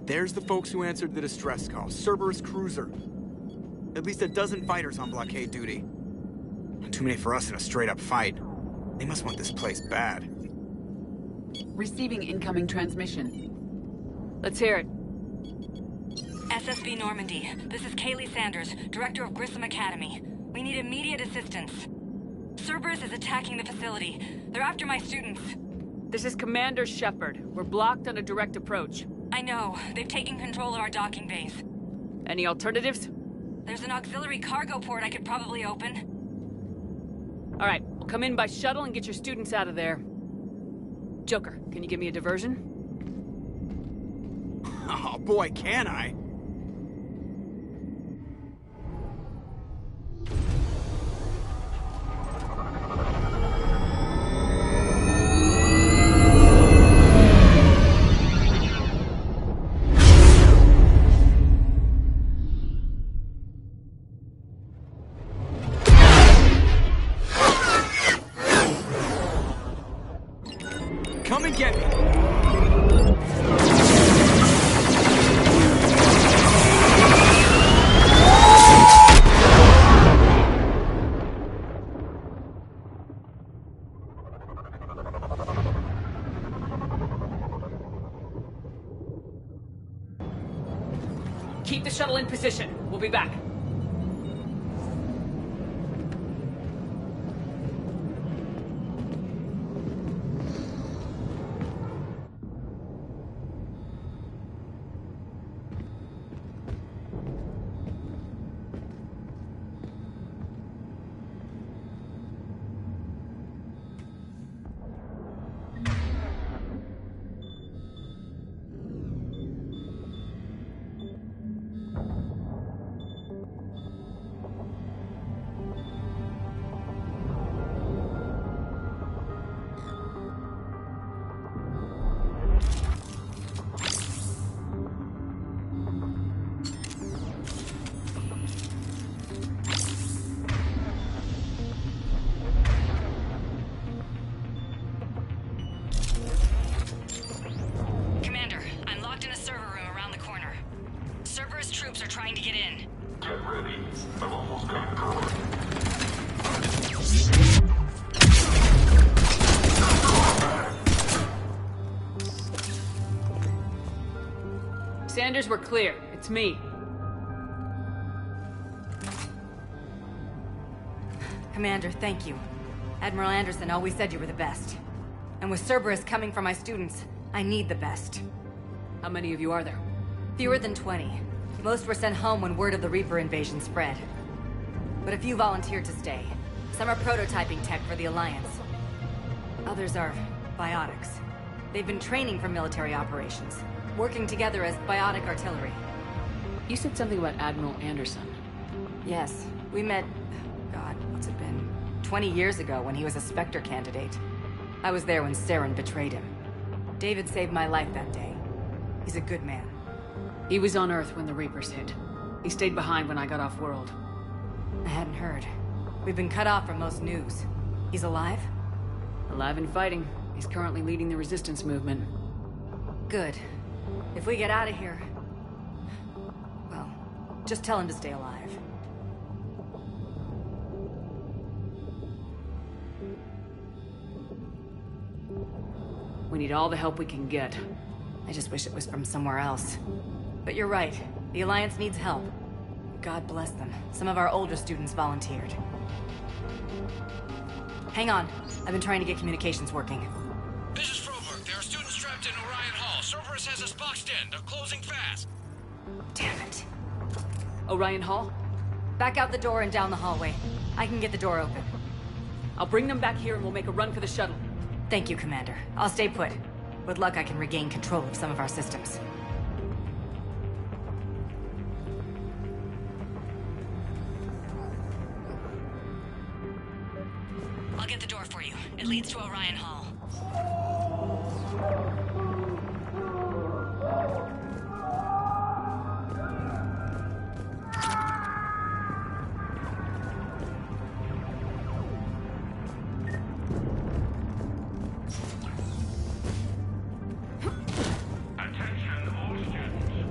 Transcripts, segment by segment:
There's the folks who answered the distress call. Cerberus cruiser. At least a dozen fighters on blockade duty. Not too many for us in a straight-up fight. They must want this place bad. Receiving incoming transmission. Let's hear it. SSB Normandy. This is Kaylee Sanders, Director of Grissom Academy. We need immediate assistance. Cerberus is attacking the facility. They're after my students. This is Commander Shepard. We're blocked on a direct approach. I know. They've taken control of our docking base. Any alternatives? There's an auxiliary cargo port I could probably open. All right, we'll come in by shuttle and get your students out of there. Joker, can you give me a diversion? Oh boy, can I? Come and get me! Keep the shuttle in position. We'll be back. Troops are trying to get in. Get ready. I've almost got it covered. Sanders, we're clear. It's me. Commander, thank you. Admiral Anderson always said you were the best. And with Cerberus coming for my students, I need the best. How many of you are there? Fewer than 20. Most were sent home when word of the Reaper invasion spread. But a few volunteered to stay. Some are prototyping tech for the Alliance. Others are biotics. They've been training for military operations, working together as biotic artillery. You said something about Admiral Anderson. Yes, we met, God, what's it been? 20 years ago when he was a Spectre candidate. I was there when Saren betrayed him. David saved my life that day. He's a good man. He was on Earth when the Reapers hit. He stayed behind when I got off-world. I hadn't heard. We've been cut off from most news. He's alive? Alive and fighting. He's currently leading the resistance movement. Good. If we get out of here... well, just tell him to stay alive. We need all the help we can get. I just wish it was from somewhere else. But you're right. The Alliance needs help. God bless them. Some of our older students volunteered. Hang on. I've been trying to get communications working. This is Froberg. There are students trapped in Orion Hall. Cerberus has us boxed in. They're closing fast. Damn it. Orion Hall? Back out the door and down the hallway. I can get the door open. I'll bring them back here and we'll make a run for the shuttle. Thank you, Commander. I'll stay put. With luck, I can regain control of some of our systems. I'll get the door for you. It leads to Orion Hall. Attention all students.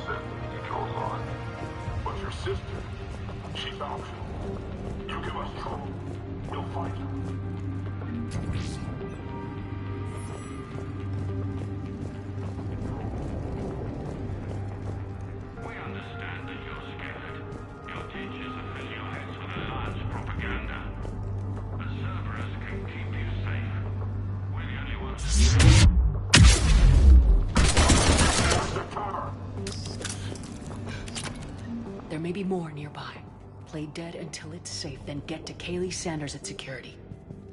accept it. You chose life. But your sister, she's optional. You give us trouble, we'll fight her. We understand that you're scared. Your teachers have filled your heads with Alliance propaganda. But Cerberus can keep you safe. We're the only ones. There may be more nearby. Play dead until it's safe, then get to Kaylee Sanders at security.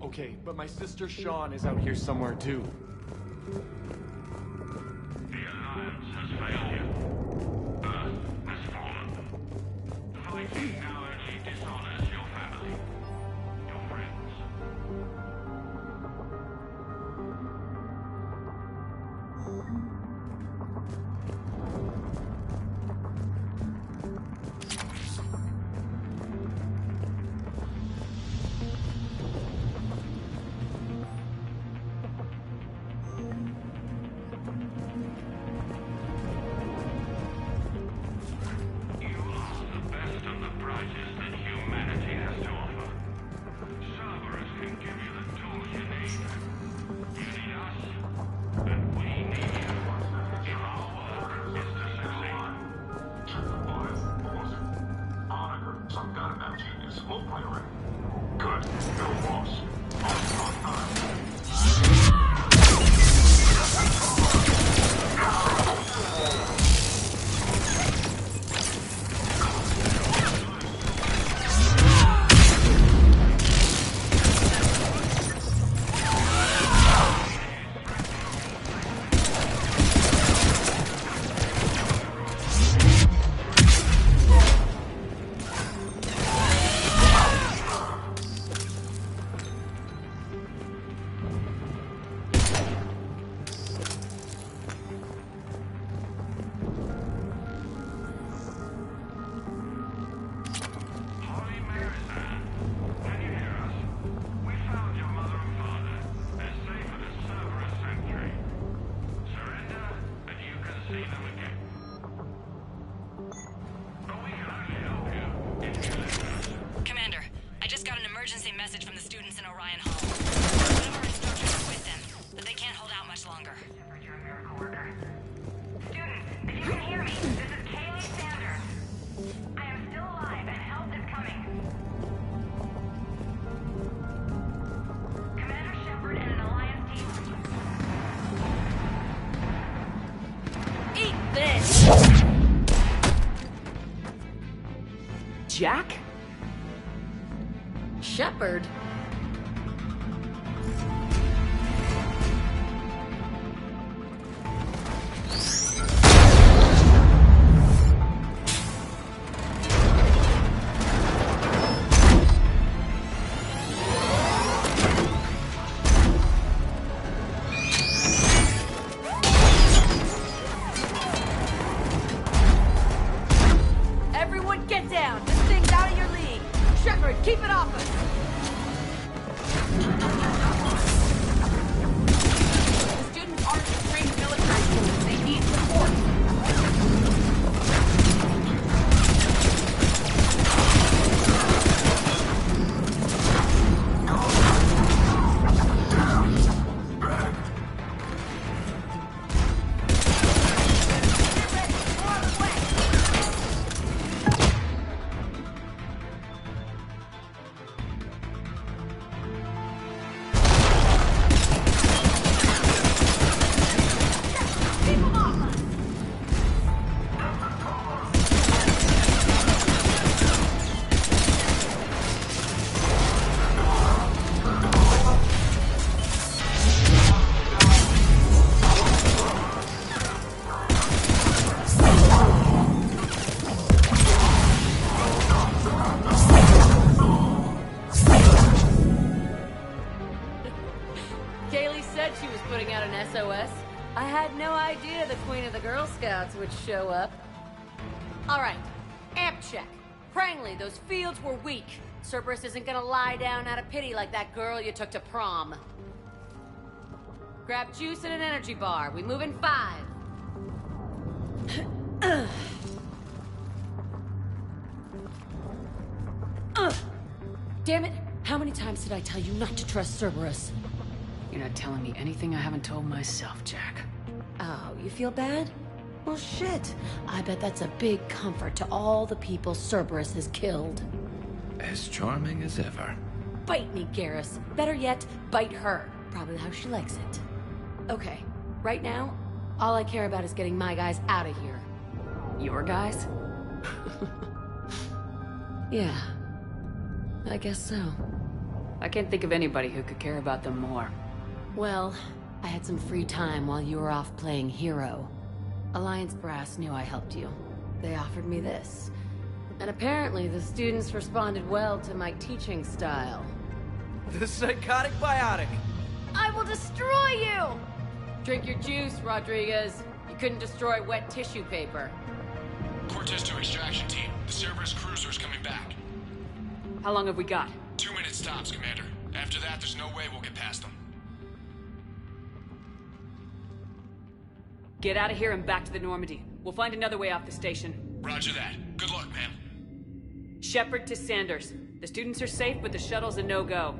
Okay, but my sister Sean is out here somewhere too. The Alliance has failed you. Earth has fallen. Fighting now only dishonors your family, your friends. Commander, I just got an emergency message from the students in Orion Hall. One of our instructors are with them, but they can't hold out much longer. Students, if you can hear me, this is Kaylee Sanders. I am still alive and help is coming. Commander Shepard and an Alliance team. Eat this! Jack? Shepard? Everyone get down! This thing's out of your league! Shepard, keep it off us! The students aren't trained military units. They need support. Kaylee said she was putting out an SOS. I had no idea the Queen of the Girl Scouts would show up. All right, amp check. Prangley, those fields were weak. Cerberus isn't gonna lie down out of pity like that girl you took to prom. Grab juice and an energy bar. We move in 5. Damn it! How many times did I tell you not to trust Cerberus? You're not telling me anything I haven't told myself, Jack. Oh, you feel bad? Well, shit. I bet that's a big comfort to all the people Cerberus has killed. As charming as ever. Bite me, Garrus. Better yet, bite her. Probably how she likes it. Okay, right now, all I care about is getting my guys out of here. Your guys? Yeah, I guess so. I can't think of anybody who could care about them more. Well, I had some free time while you were off playing hero. Alliance Brass knew I helped you. They offered me this. And apparently the students responded well to my teaching style. The psychotic biotic. I will destroy you! Drink your juice, Rodriguez. You couldn't destroy wet tissue paper. Cortez to extraction team. The Cerberus cruiser's coming back. How long have we got? 2 minutes tops, Commander. After that, there's no way we'll get past them. Get out of here and back to the Normandy. We'll find another way off the station. Roger that. Good luck, ma'am. Shepard to Sanders. The students are safe, but the shuttle's a no-go.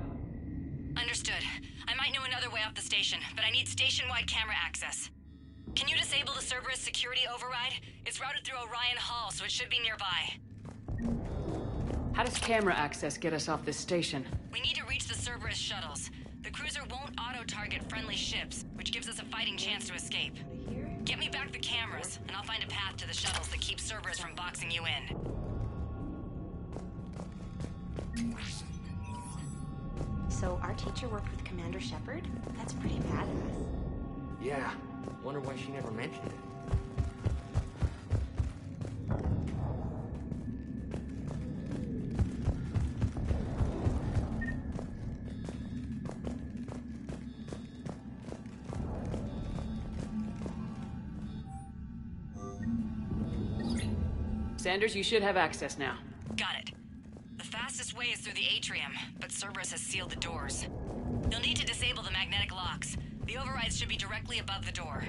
Understood. I might know another way off the station, but I need station-wide camera access. Can you disable the Cerberus security override? It's routed through Orion Hall, so it should be nearby. How does camera access get us off this station? We need to reach the Cerberus shuttles. The cruiser won't auto-target friendly ships, which gives us a fighting chance to escape. Get me back the cameras, and I'll find a path to the shuttles that keep Cerberus from boxing you in. So our teacher worked with Commander Shepard? That's pretty badass. Yeah. Wonder why she never mentioned it. Sanders, you should have access now. Got it. The fastest way is through the atrium, but Cerberus has sealed the doors. You'll need to disable the magnetic locks. The overrides should be directly above the door.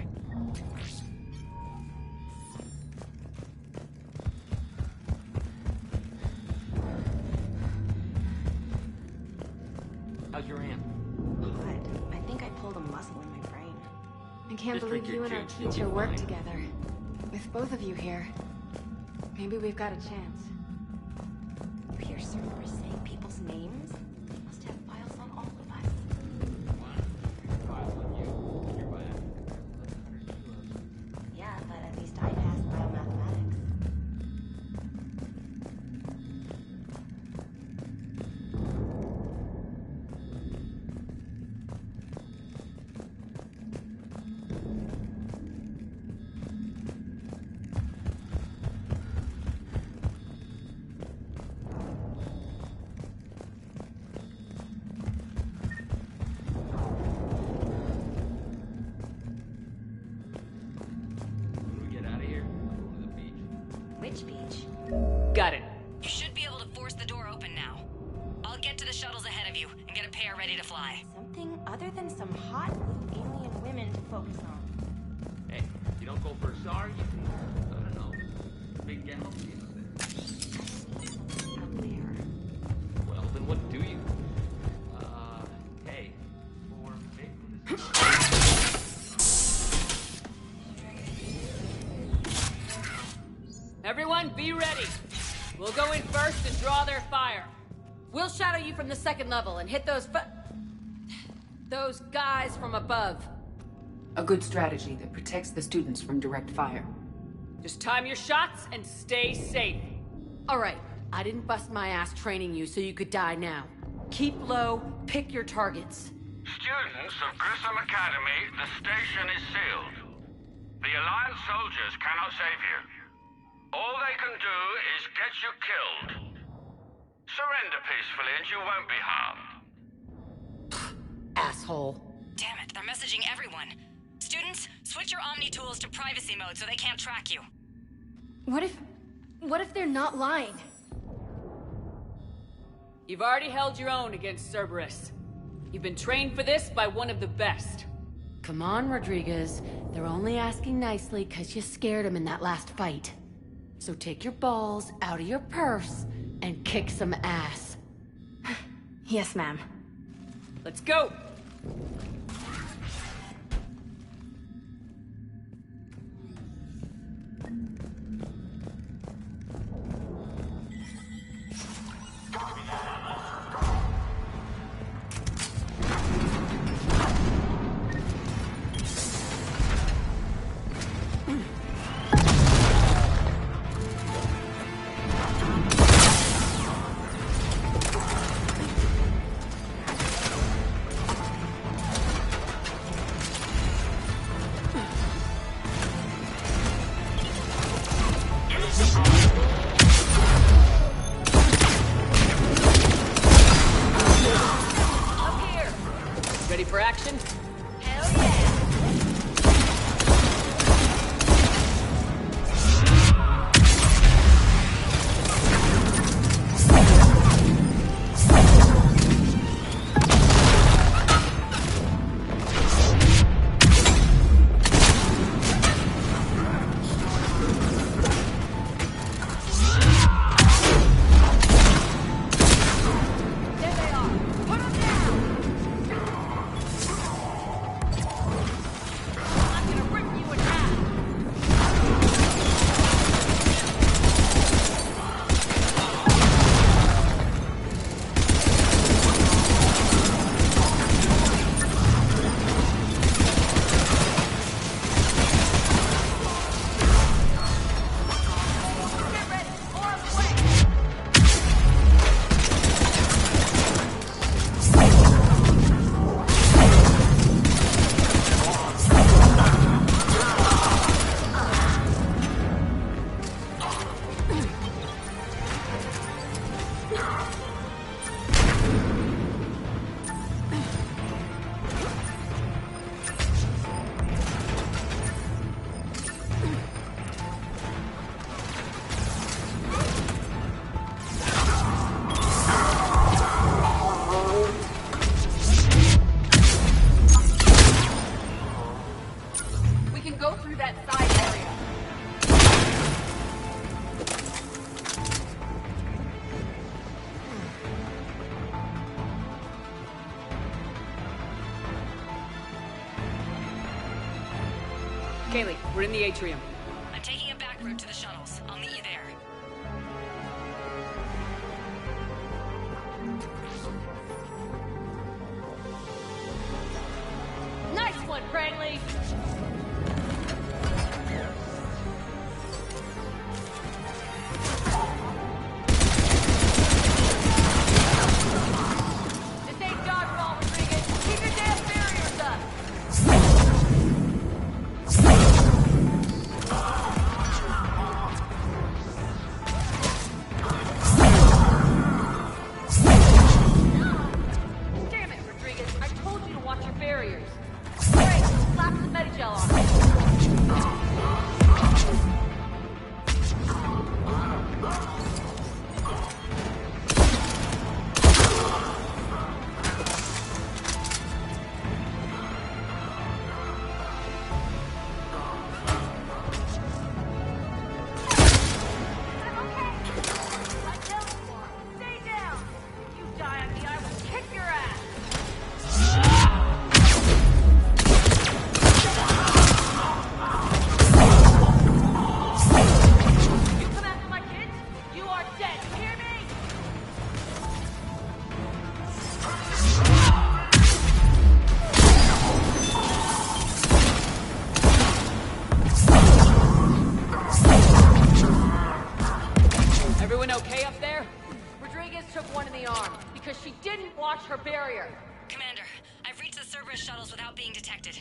How's your aunt? Hot. I think I pulled a muscle in my brain. I can't Just believe drink you your and our juice, you'll teacher be work fine. together. With both of you here. Maybe we've got a chance. You hear Cerberus saying people's names? They must have files on all of us. Yeah, but at least I passed biomathematics. When we get out of here, I'll go to the beach. Which beach? Got it. You should be able to force the door open now. I'll get to the shuttles ahead of you and get a pair ready to fly. Something other than some hot blue alien women to focus on. Hey, you don't go for a SAR, you can, I don't know, big galaxy instead. Out there. Well, then what do you? Hey. Or maybe Everyone, be ready. We'll go in first and draw their fire. We'll shadow you from the second level and hit those guys from above. A good strategy that protects the students from direct fire. Just time your shots and stay safe. All right, I didn't bust my ass training you so you could die now. Keep low, pick your targets. Students of Grissom Academy, the station is sealed. The Alliance soldiers cannot save you. All they can do is get you killed. Surrender peacefully and you won't be harmed. Asshole. Damn it, they're messaging everyone. Students, switch your Omni tools to privacy mode so they can't track you. What if they're not lying? You've already held your own against Cerberus. You've been trained for this by one of the best. Come on, Rodriguez. They're only asking nicely because you scared them in that last fight. So take your balls out of your purse and kick some ass. Yes, ma'am. Let's go! Ready for action? Hell yeah! There they are! Put them down! I'm gonna rip you in half! Get ready! More on the way! We can go through that side area. Kaylee, we're in the atrium. I'm taking a back route to the shuttles. I'll meet you there. Nice one, Prangley! This ain't dodgeball, Rodriguez! Keep your damn barriers up! Damn it, Rodriguez! I told you to watch your barriers! Great! Slap some Medigel on it! I'm okay! I know you are! Stay down! If you die on me, I will kick your ass! You come after my kids, you are dead. You hear me? Everyone okay up there? Rodriguez took one in the arm because she didn't watch her barrier. Commander, I've reached the Cerberus shuttles without being detected.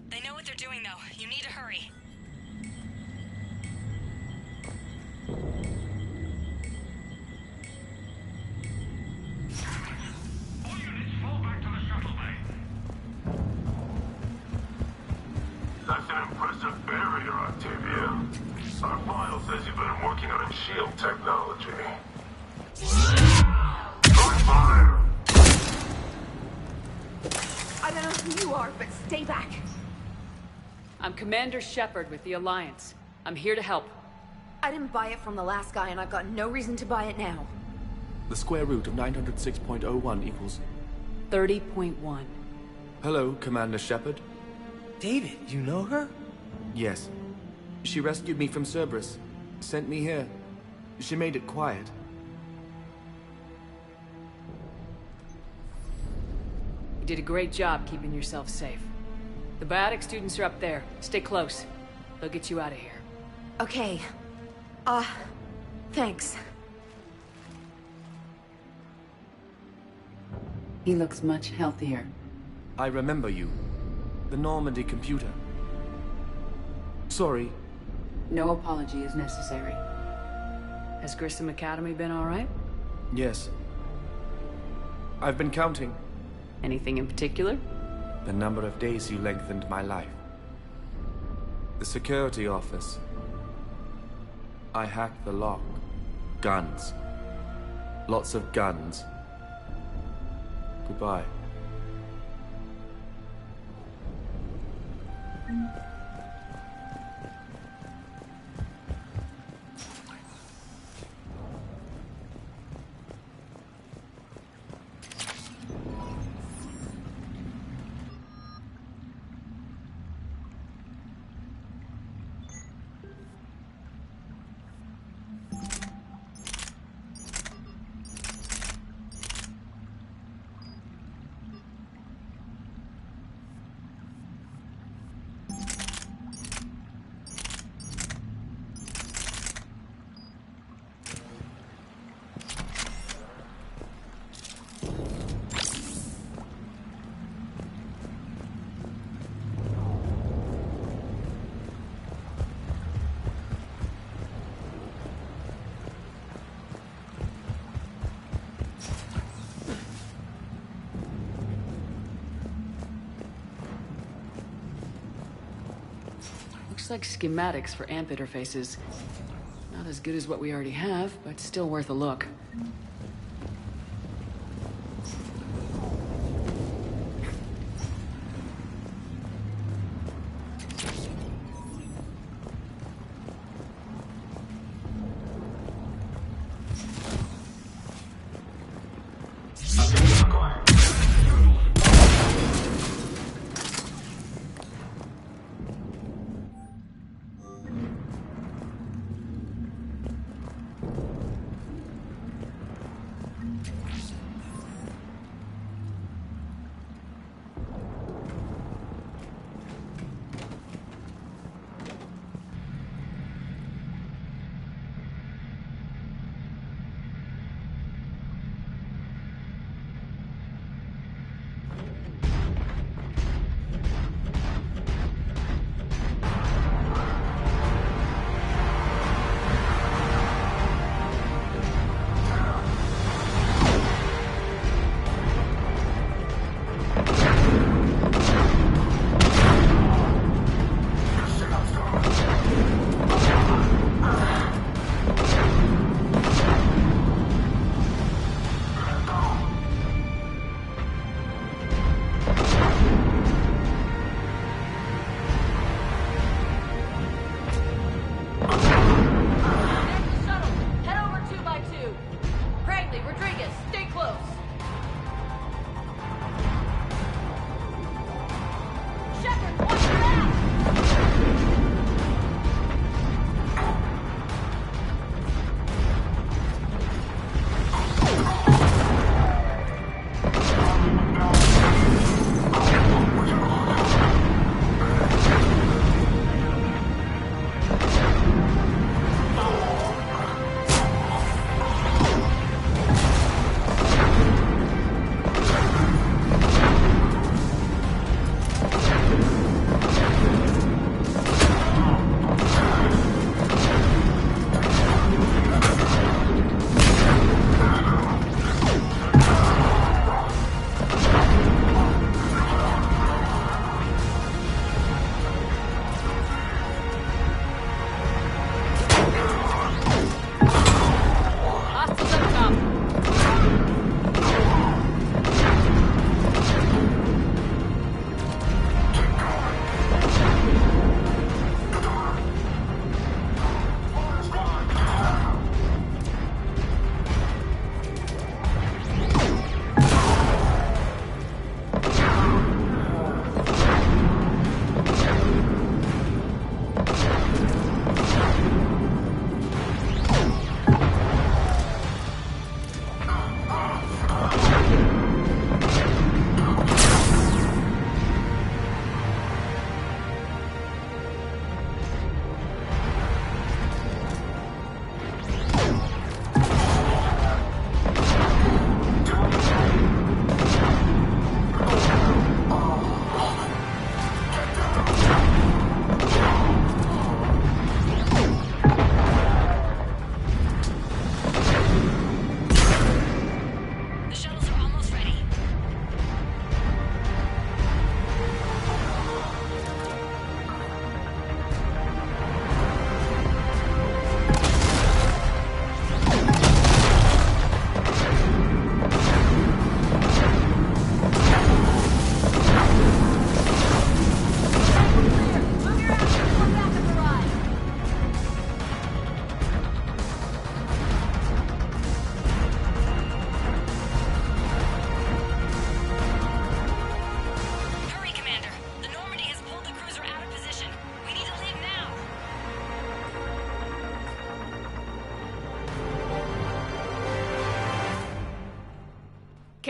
They know what they're doing, though. You need to hurry. All units fall back to the shuttle bay. That's an impressive barrier, Octavia. Our file says you've been working on shield technology. On fire! I don't know who you are, but stay back. I'm Commander Shepard with the Alliance. I'm here to help. I didn't buy it from the last guy, and I've got no reason to buy it now. The square root of 906.01 equals... 30.1. Hello, Commander Shepard. David, you know her? Yes. She rescued me from Cerberus. Sent me here. She made it quiet. You did a great job keeping yourself safe. The biotic students are up there. Stay close. They'll get you out of here. Okay. Thanks. He looks much healthier. I remember you. The Normandy computer. Sorry. No apology is necessary. Has Grissom Academy been all right? Yes. I've been counting. Anything in particular? The number of days you lengthened my life. The security office. I hacked the lock. Guns. Lots of guns. Goodbye. Looks like schematics for AMP interfaces. Not as good as what we already have, but still worth a look.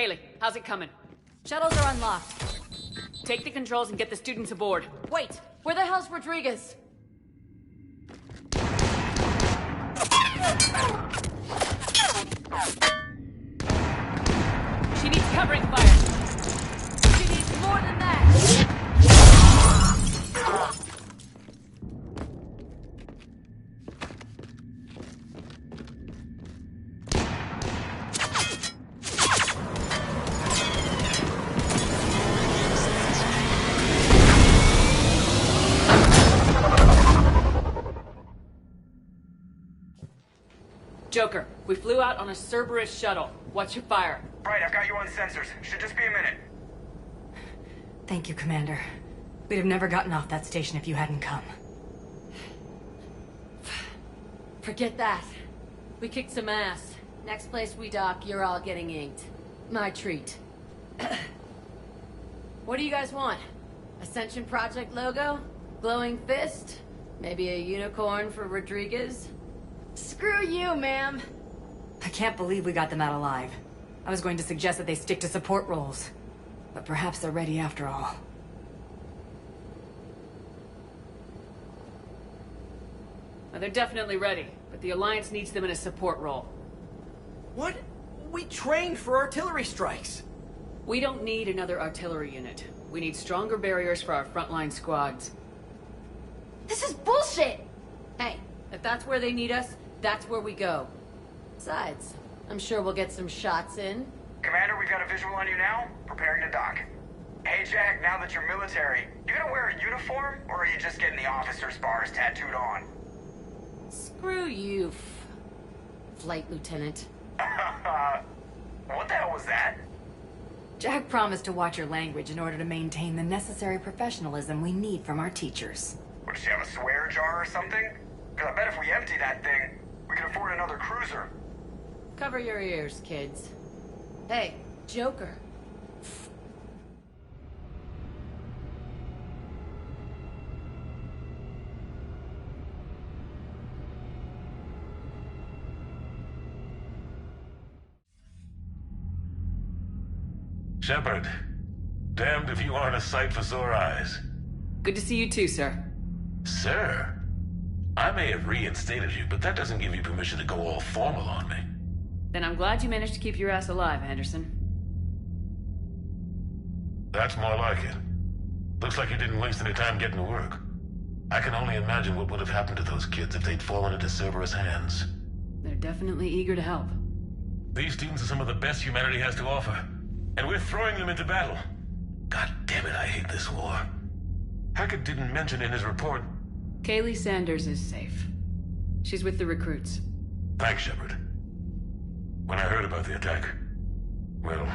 Kaylee, how's it coming? Shuttles are unlocked. Take the controls and get the students aboard. Wait, where the hell's Rodriguez? She needs covering fire. She needs more than that. Joker, we flew out on a Cerberus shuttle. What's your fire? Right, I've got you on sensors. Should just be a minute. Thank you, Commander. We'd have never gotten off that station if you hadn't come. Forget that. We kicked some ass. Next place we dock, you're all getting inked. My treat. What do you guys want? Ascension Project logo? Glowing fist? Maybe a unicorn for Rodriguez? Screw you, ma'am. I can't believe we got them out alive. I was going to suggest that they stick to support roles. But perhaps they're ready after all. Well, they're definitely ready, but the Alliance needs them in a support role. What? We trained for artillery strikes. We don't need another artillery unit. We need stronger barriers for our frontline squads. This is bullshit! Hey, if that's where they need us, that's where we go. Besides, I'm sure we'll get some shots in. Commander, we've got a visual on you now. Preparing to dock. Hey, Jack, now that you're military, you gonna wear a uniform, or are you just getting the officer's bars tattooed on? Screw you, Flight Lieutenant. What the hell was that? Jack promised to watch your language in order to maintain the necessary professionalism we need from our teachers. What, does she have a swear jar or something? Because I bet if we empty that thing, we can afford another cruiser. Cover your ears, kids. Hey, Joker. Shepard, damned if you aren't a sight for sore eyes. Good to see you too, sir. Sir? I may have reinstated you, but that doesn't give you permission to go all formal on me. Then I'm glad you managed to keep your ass alive, Anderson. That's more like it. Looks like you didn't waste any time getting to work. I can only imagine what would have happened to those kids if they'd fallen into Cerberus' hands. They're definitely eager to help. These students are some of the best humanity has to offer, and we're throwing them into battle. God damn it, I hate this war. Hackett didn't mention in his report... Kaylee Sanders is safe. She's with the recruits. Thanks, Shepard. When I heard about the attack, well,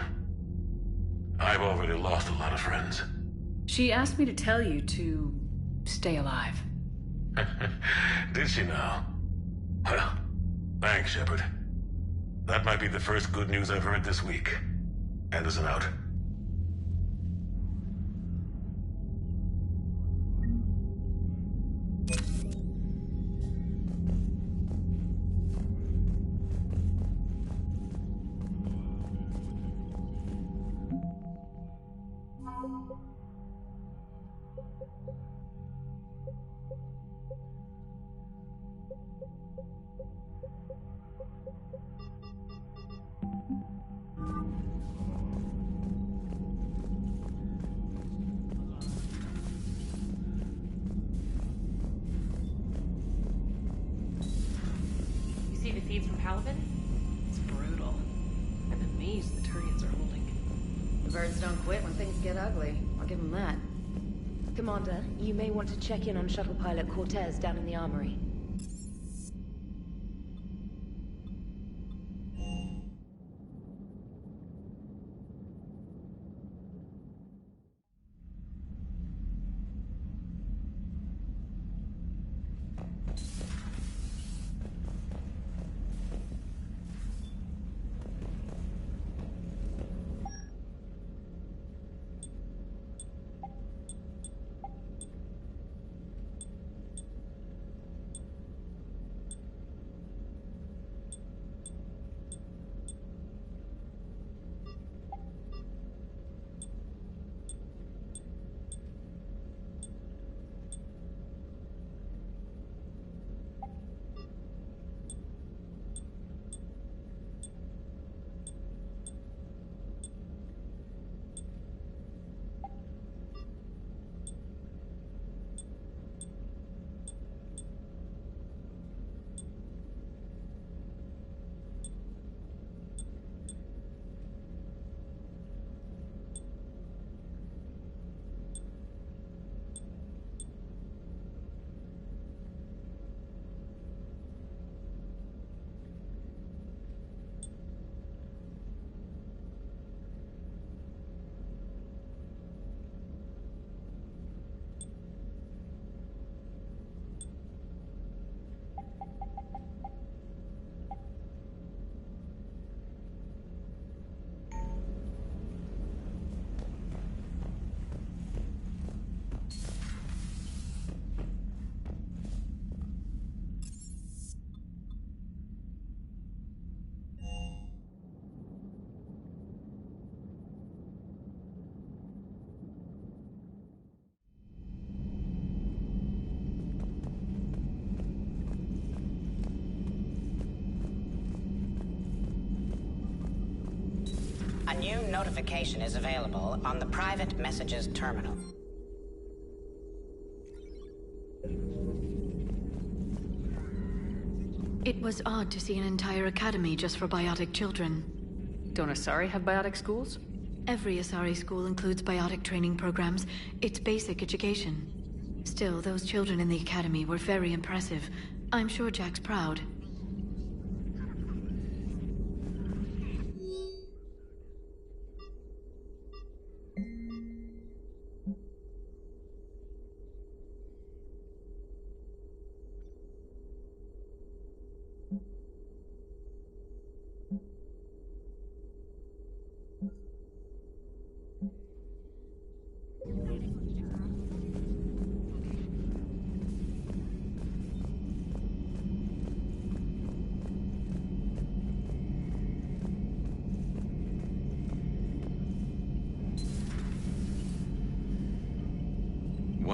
I've already lost a lot of friends. She asked me to tell you to stay alive. Did she now? Well, thanks, Shepard. That might be the first good news I've heard this week. Anderson out. See the feeds from Paladin? It's brutal. I'm amazed the Turians are holding. The birds don't quit when things get ugly. I'll give them that. Commander, you may want to check in on shuttle pilot Cortez down in the armory. A new notification is available on the private messages terminal. It was odd to see an entire academy just for biotic children. Don't Asari have biotic schools? Every Asari school includes biotic training programs. It's basic education. Still, those children in the academy were very impressive. I'm sure Jack's proud.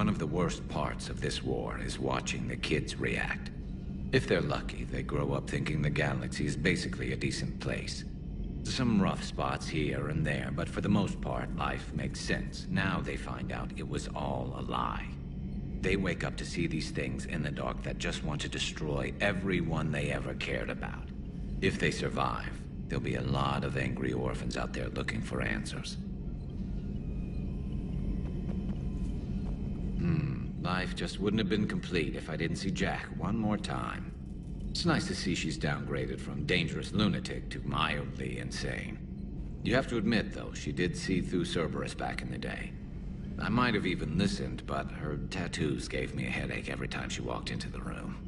One of the worst parts of this war is watching the kids react. If they're lucky, they grow up thinking the galaxy is basically a decent place. Some rough spots here and there, but for the most part, life makes sense. Now they find out it was all a lie. They wake up to see these things in the dark that just want to destroy everyone they ever cared about. If they survive, there'll be a lot of angry orphans out there looking for answers. Life just wouldn't have been complete if I didn't see Jack one more time. It's nice to see she's downgraded from dangerous lunatic to mildly insane. You have to admit, though, she did see through Cerberus back in the day. I might have even listened, but her tattoos gave me a headache every time she walked into the room.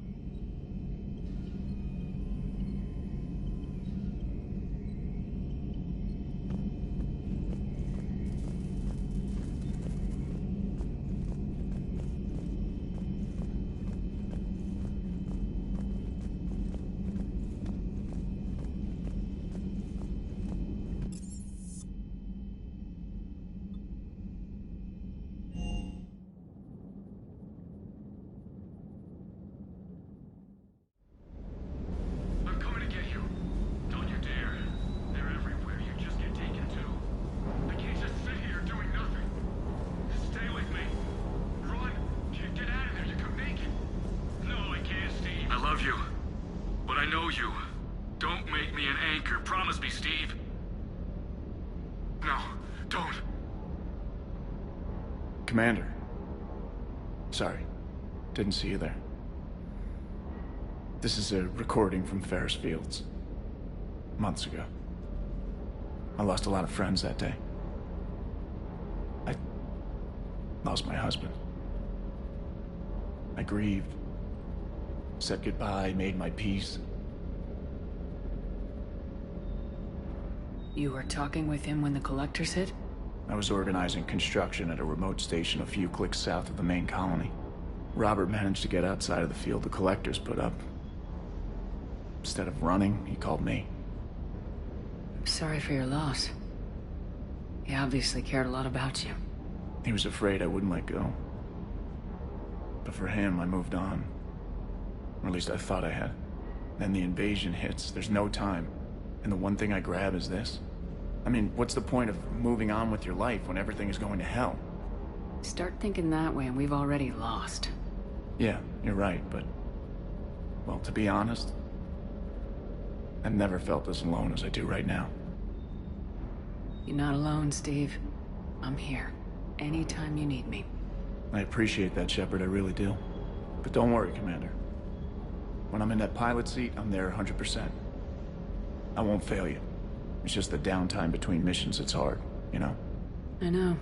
Commander. Sorry, didn't see you there. This is a recording from Ferris Fields. Months ago. I lost a lot of friends that day. I lost my husband. I grieved. Said goodbye, made my peace. You were talking with him when the collectors hit? I was organizing construction at a remote station a few clicks south of the main colony. Robert managed to get outside of the field the collectors put up. Instead of running, he called me. I'm sorry for your loss. He obviously cared a lot about you. He was afraid I wouldn't let go. But for him, I moved on. Or at least I thought I had. Then the invasion hits, there's no time. And the one thing I grab is this. I mean, what's the point of moving on with your life when everything is going to hell? Start thinking that way and we've already lost. Yeah, you're right, but... well, to be honest, I've never felt as alone as I do right now. You're not alone, Steve. I'm here. Anytime you need me. I appreciate that, Shepard, I really do. But don't worry, Commander. When I'm in that pilot seat, I'm there 100%. I won't fail you. It's just the downtime between missions that's hard, you know? I know.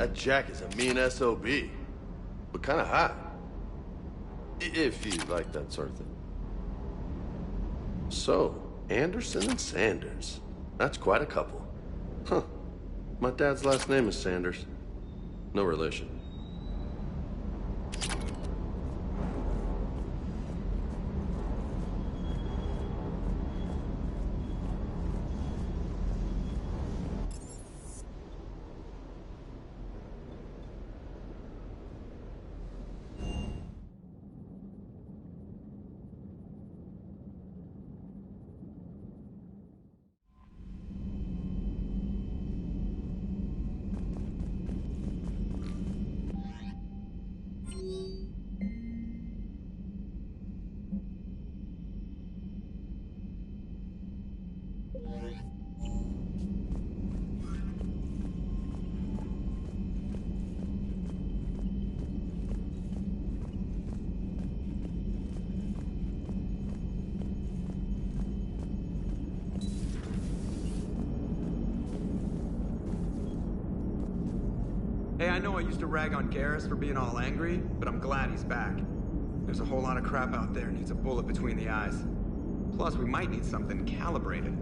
That Jack is a mean SOB. But kinda hot. If you like that sort of thing. So, Anderson and Sanders. That's quite a couple. Huh. My dad's last name is Sanders. No relation. Hey, I know I used to rag on Garrus for being all angry, but I'm glad he's back. There's a whole lot of crap out there needs a bullet between the eyes. Plus, we might need something calibrated.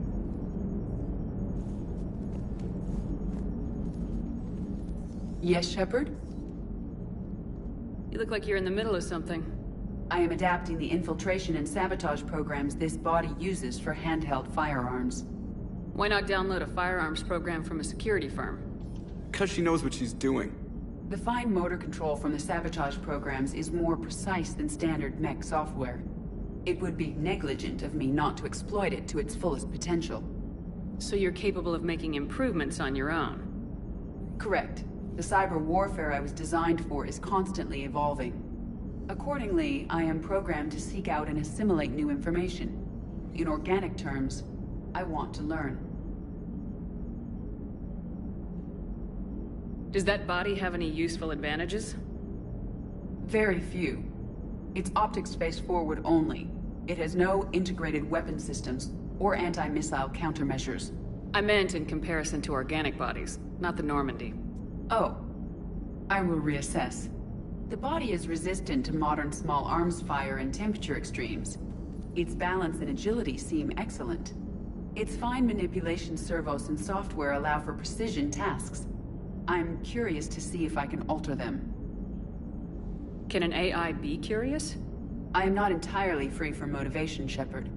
Yes, Shepard? You look like you're in the middle of something. I am adapting the infiltration and sabotage programs this body uses for handheld firearms. Why not download a firearms program from a security firm? Because she knows what she's doing. The fine motor control from the sabotage programs is more precise than standard mech software. It would be negligent of me not to exploit it to its fullest potential. So you're capable of making improvements on your own? Correct. The cyber warfare I was designed for is constantly evolving. Accordingly, I am programmed to seek out and assimilate new information. In organic terms, I want to learn. Does that body have any useful advantages? Very few. It's optic space forward only. It has no integrated weapon systems or anti-missile countermeasures. I meant in comparison to organic bodies, not the Normandy. Oh. I will reassess. The body is resistant to modern small arms fire and temperature extremes. Its balance and agility seem excellent. Its fine manipulation servos and software allow for precision tasks. I'm curious to see if I can alter them. Can an AI be curious? I am not entirely free from motivation, Shepard.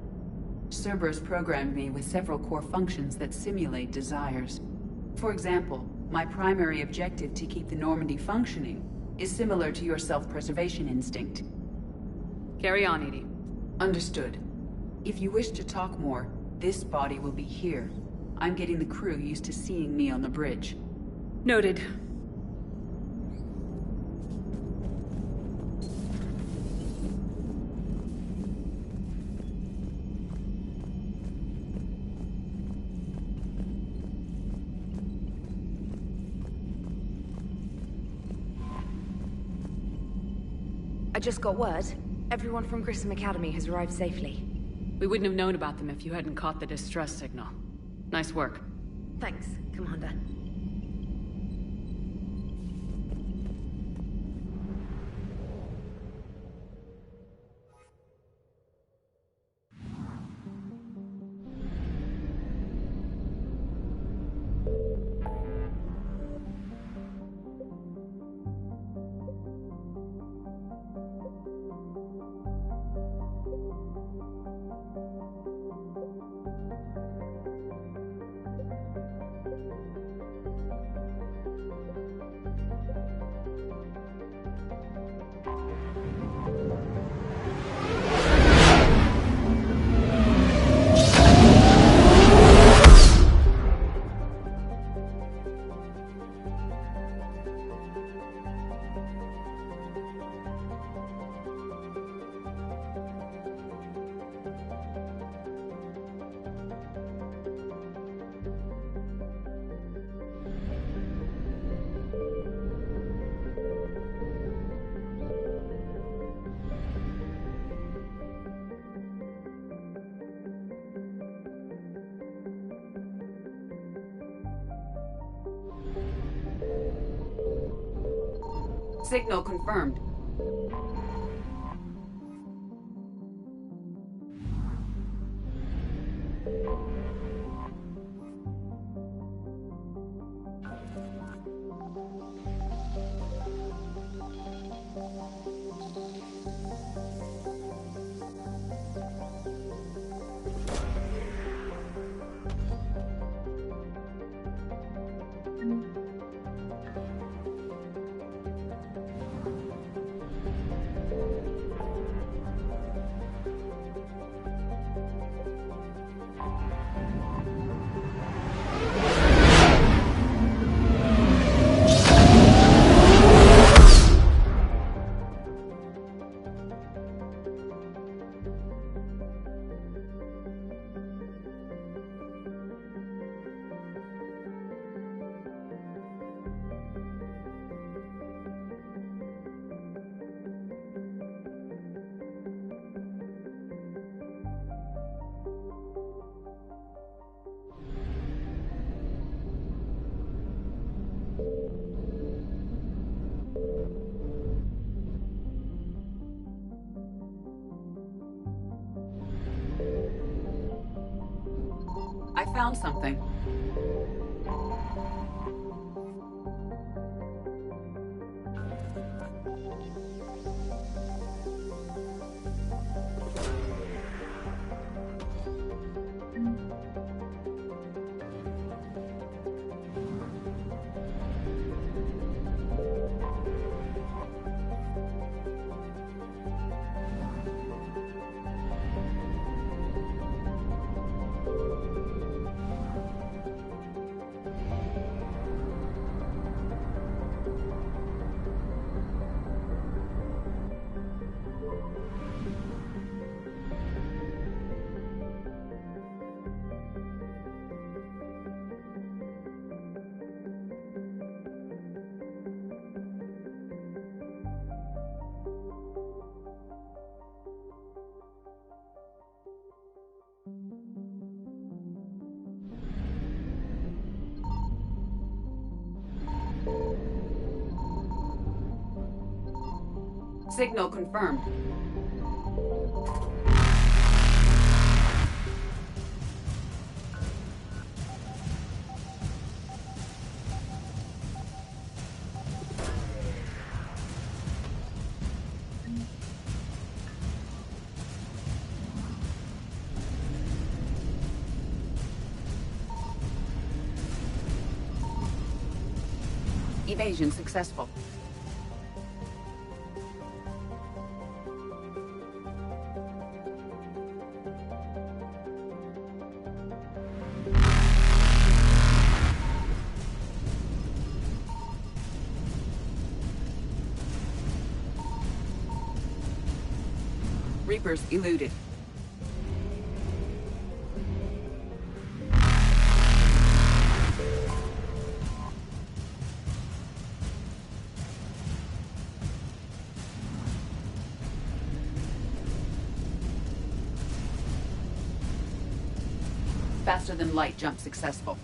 Cerberus programmed me with several core functions that simulate desires. For example, my primary objective to keep the Normandy functioning is similar to your self-preservation instinct. Carry on, Edie. Understood. If you wish to talk more, this body will be here. I'm getting the crew used to seeing me on the bridge. Noted. I just got word. Everyone from Grissom Academy has arrived safely. We wouldn't have known about them if you hadn't caught the distress signal. Nice work. Thanks, Commander. Signal confirmed. I found something. Signal confirmed. Evasion successful. Reapers eluded. Faster than light jump successful.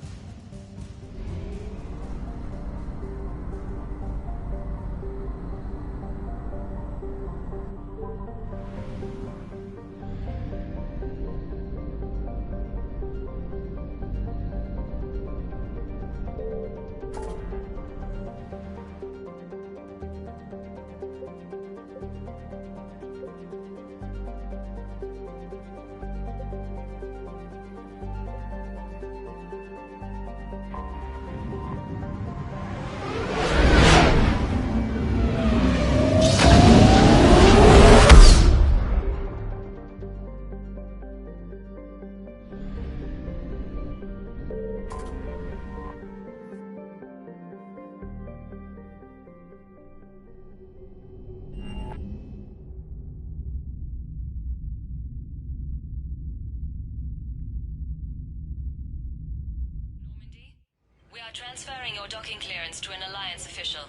Transferring your docking clearance to an Alliance official.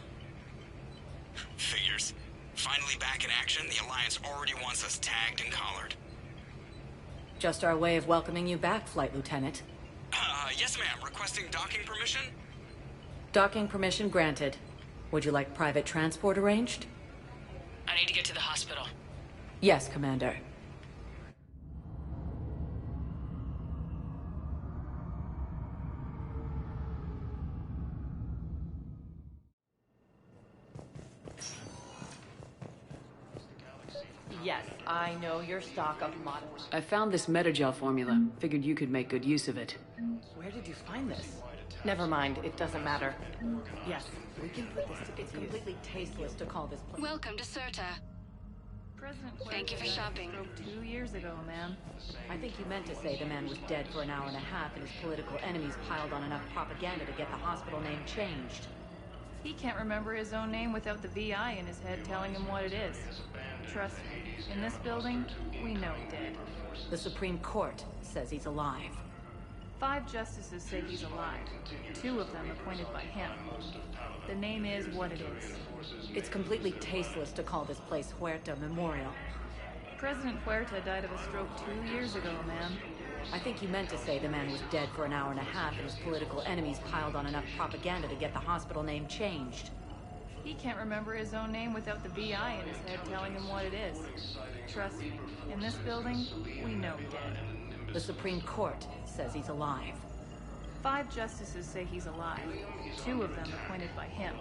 Figures. Finally back in action, the Alliance already wants us tagged and collared. Just our way of welcoming you back, Flight Lieutenant. Yes ma'am. Requesting docking permission? Docking permission granted. Would you like private transport arranged? I need to get to the hospital. Yes, Commander. Yes, I know your stock of modern. I found this metagel formula. Figured you could make good use of it. Where did you find this? Never mind, it doesn't matter. Yes, we can put this to It's completely tasteless to call this place. Welcome to Serta. Thank you for shopping. 2 years ago, ma'am. I think you meant to say the man was dead for an hour and a half and his political enemies piled on enough propaganda to get the hospital name changed. He can't remember his own name without the VI in his head telling him what it is. Trust me, in this building, we know dead. The Supreme Court says he's alive. 5 justices say he's alive. 2 of them appointed by him. The name is what it is. It's completely tasteless to call this place Huerta Memorial. President Huerta died of a stroke 2 years ago, ma'am. I think you meant to say the man was dead for an hour and a half and his political enemies piled on enough propaganda to get the hospital name changed. He can't remember his own name without the VI in his head telling him what it is. Trust me, in this building, we know dead. The Supreme Court says he's alive. 5 justices say he's alive. 2 of them appointed by him.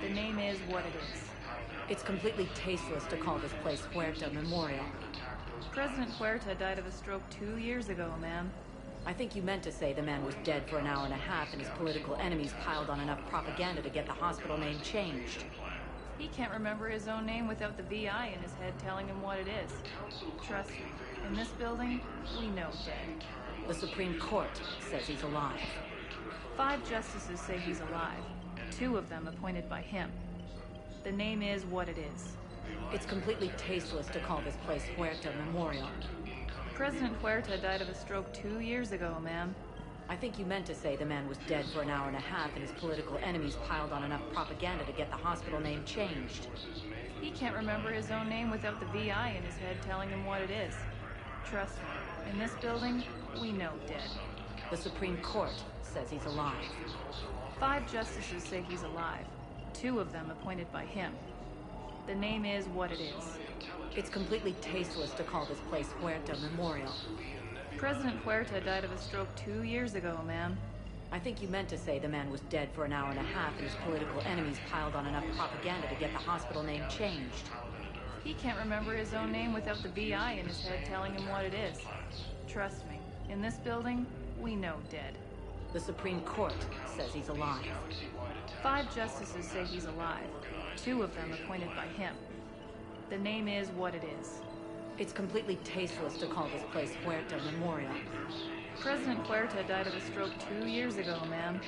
The name is what it is. It's completely tasteless to call this place Huerta Memorial. President Huerta died of a stroke 2 years ago, ma'am. I think you meant to say the man was dead for an hour and a half and his political enemies piled on enough propaganda to get the hospital name changed. He can't remember his own name without the VI in his head telling him what it is. Trust me, in this building, we know dead. The Supreme Court says he's alive. 5 justices say he's alive. 2 of them appointed by him. The name is what it is. It's completely tasteless to call this place Huerta Memorial. President Huerta died of a stroke 2 years ago, ma'am. I think you meant to say the man was dead for an hour and a half and his political enemies piled on enough propaganda to get the hospital name changed. He can't remember his own name without the VI in his head telling him what it is. Trust me, in this building, we know dead. The Supreme Court says he's alive. 5 justices say he's alive. 2 of them appointed by him. The name is what it is. It's completely tasteless to call this place Huerta Memorial. President Huerta died of a stroke 2 years ago, ma'am. I think you meant to say the man was dead for an hour and a half and his political enemies piled on enough propaganda to get the hospital name changed. He can't remember his own name without the VI in his head telling him what it is. Trust me, in this building, we know dead. The Supreme Court says he's alive. 5 justices say he's alive. 2 of them appointed by him. The name is what it is. It's completely tasteless to call this place Huerta Memorial. President Huerta died of a stroke 2 years ago, ma'am.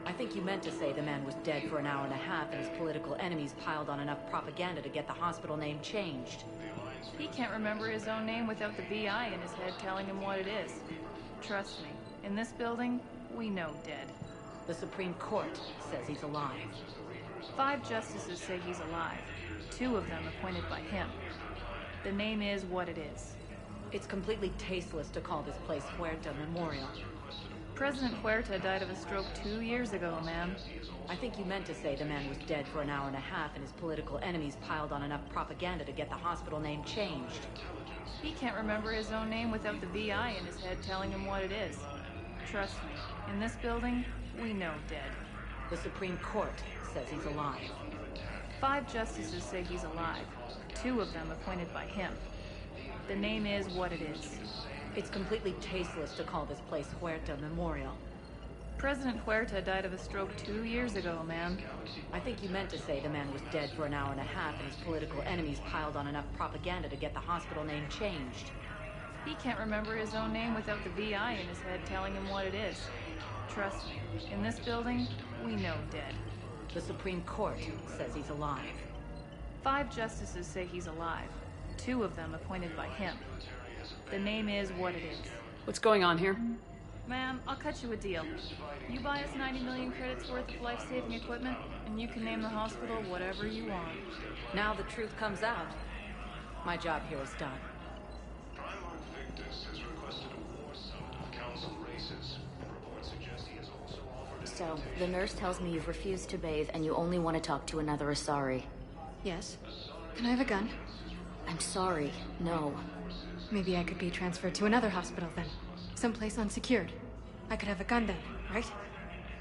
I think you meant to say the man was dead for an hour and a half and his political enemies piled on enough propaganda to get the hospital name changed. He can't remember his own name without the VI in his head telling him what it is. Trust me, in this building, we know dead. The Supreme Court says he's alive. 5 justices say he's alive. 2 of them appointed by him. The name is what it is. It's completely tasteless to call this place Huerta Memorial. President Huerta died of a stroke 2 years ago, ma'am. I think you meant to say the man was dead for an hour and a half and his political enemies piled on enough propaganda to get the hospital name changed. He can't remember his own name without the VI in his head telling him what it is. Trust me, in this building, we know dead. The Supreme Court says he's alive. 5 justices say he's alive. 2 of them appointed by him. The name is what it is. It's completely tasteless to call this place Huerta Memorial. President Huerta died of a stroke 2 years ago, ma'am. I think you meant to say the man was dead for an hour and a half and his political enemies piled on enough propaganda to get the hospital name changed. He can't remember his own name without the VI in his head telling him what it is. Trust me, in this building, we know dead. The Supreme Court says he's alive. 5 justices say he's alive. 2 of them appointed by him. The name is what it is. What's going on here? Ma'am, I'll cut you a deal. You buy us 90 million credits worth of life-saving equipment, and you can name the hospital whatever you want. Now the truth comes out. My job here is done. So, the nurse tells me you've refused to bathe and you only want to talk to another Asari. Yes. Can I have a gun? I'm sorry, no. Maybe I could be transferred to another hospital then. Someplace unsecured. I could have a gun then, right?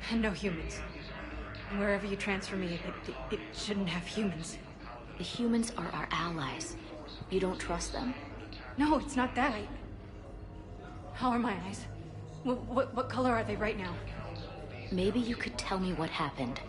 And no humans. And wherever you transfer me, it shouldn't have humans. The humans are our allies. You don't trust them? No, it's not that. How are my eyes? What color are they right now? Maybe you could tell me what happened.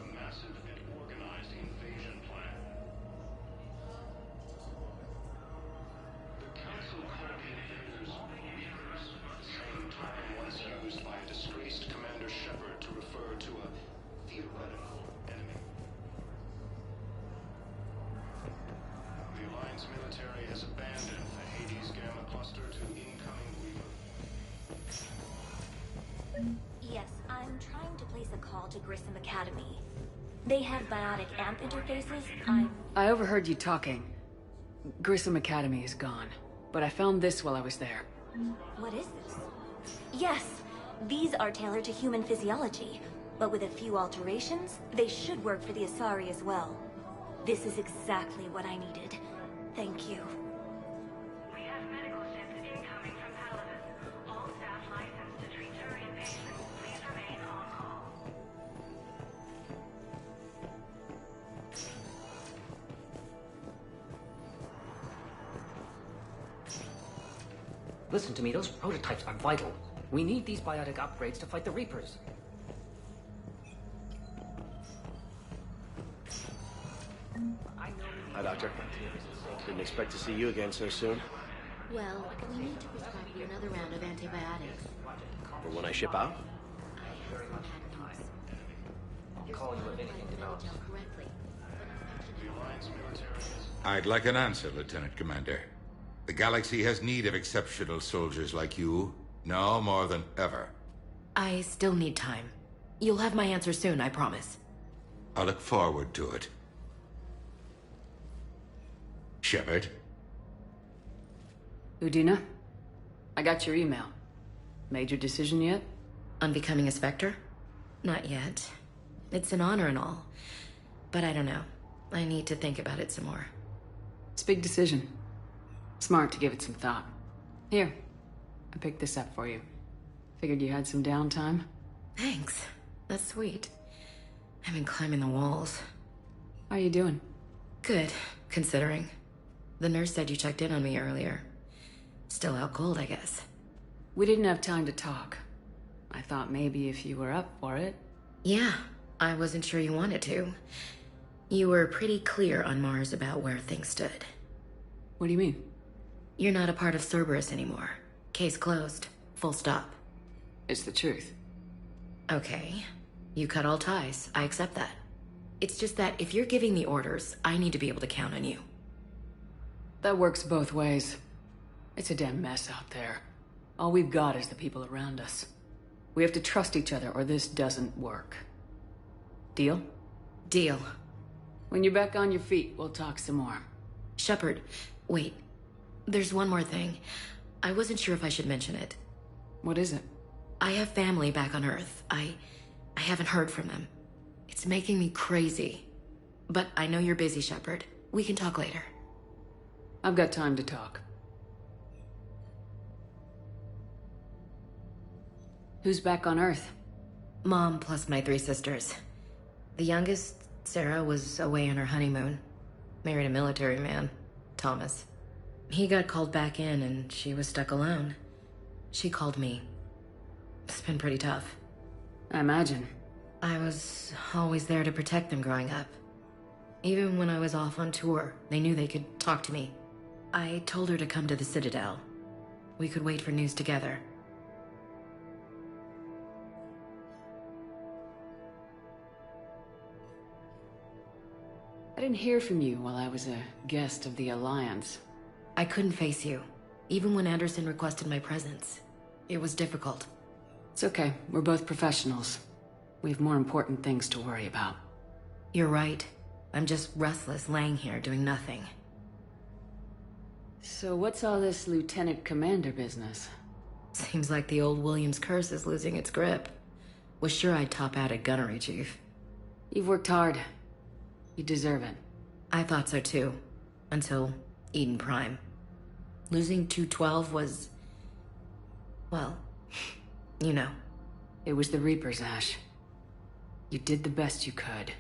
Yes, I'm trying to place a call to Grissom Academy. They have biotic amp interfaces. I overheard you talking. Grissom Academy is gone, but I found this while I was there. What is this? Yes, these are tailored to human physiology, but with a few alterations, they should work for the Asari as well. This is exactly what I needed. Thank you. We have medical ships incoming from Paladin. All staff licensed to treat Turian patients. Please remain on call. Listen to me, those prototypes are vital. We need these biotic upgrades to fight the Reapers. Hi, Doctor. Didn't expect to see you again so soon. Well, we need to prescribe you another round of antibiotics. For when I ship out? I'll call you if anything develops. I'd like an answer, Lieutenant Commander. The galaxy has need of exceptional soldiers like you, now more than ever. I still need time. You'll have my answer soon, I promise. I look forward to it. Shepard? Udina? I got your email. Made your decision yet? On becoming a Spectre? Not yet. It's an honor and all. But I don't know. I need to think about it some more. It's a big decision. Smart to give it some thought. Here, I picked this up for you. Figured you had some downtime. Thanks. That's sweet. I've been climbing the walls. How are you doing? Good, considering. The nurse said you checked in on me earlier. Still out cold, I guess. We didn't have time to talk. I thought maybe if you were up for it. Yeah, I wasn't sure you wanted to. You were pretty clear on Mars about where things stood. What do you mean? You're not a part of Cerberus anymore. Case closed. Full stop. It's the truth. Okay. You cut all ties. I accept that. It's just that if you're giving the orders, I need to be able to count on you. That works both ways. It's a damn mess out there. All we've got is the people around us. We have to trust each other or this doesn't work. Deal? Deal. When you're back on your feet, we'll talk some more. Shepard, wait. There's one more thing. I wasn't sure if I should mention it. What is it? I have family back on Earth. I haven't heard from them. It's making me crazy. But I know you're busy, Shepard. We can talk later. I've got time to talk. Who's back on Earth? Mom plus my 3 sisters. The youngest, Sarah, was away on her honeymoon. Married a military man, Thomas. He got called back in and she was stuck alone. She called me. It's been pretty tough. I imagine. I was always there to protect them growing up. Even when I was off on tour, they knew they could talk to me. I told her to come to the Citadel. We could wait for news together. I didn't hear from you while I was a guest of the Alliance. I couldn't face you, even when Anderson requested my presence. It was difficult. It's okay. We're both professionals. We have more important things to worry about. You're right. I'm just restless, laying here, doing nothing. So what's all this Lieutenant Commander business? Seems like the old Williams curse is losing its grip. Was sure I'd top out at gunnery, Chief. You've worked hard. You deserve it. I thought so too. Until Eden Prime. Losing 212 was... well, you know. It was the Reapers, Ash. You did the best you could,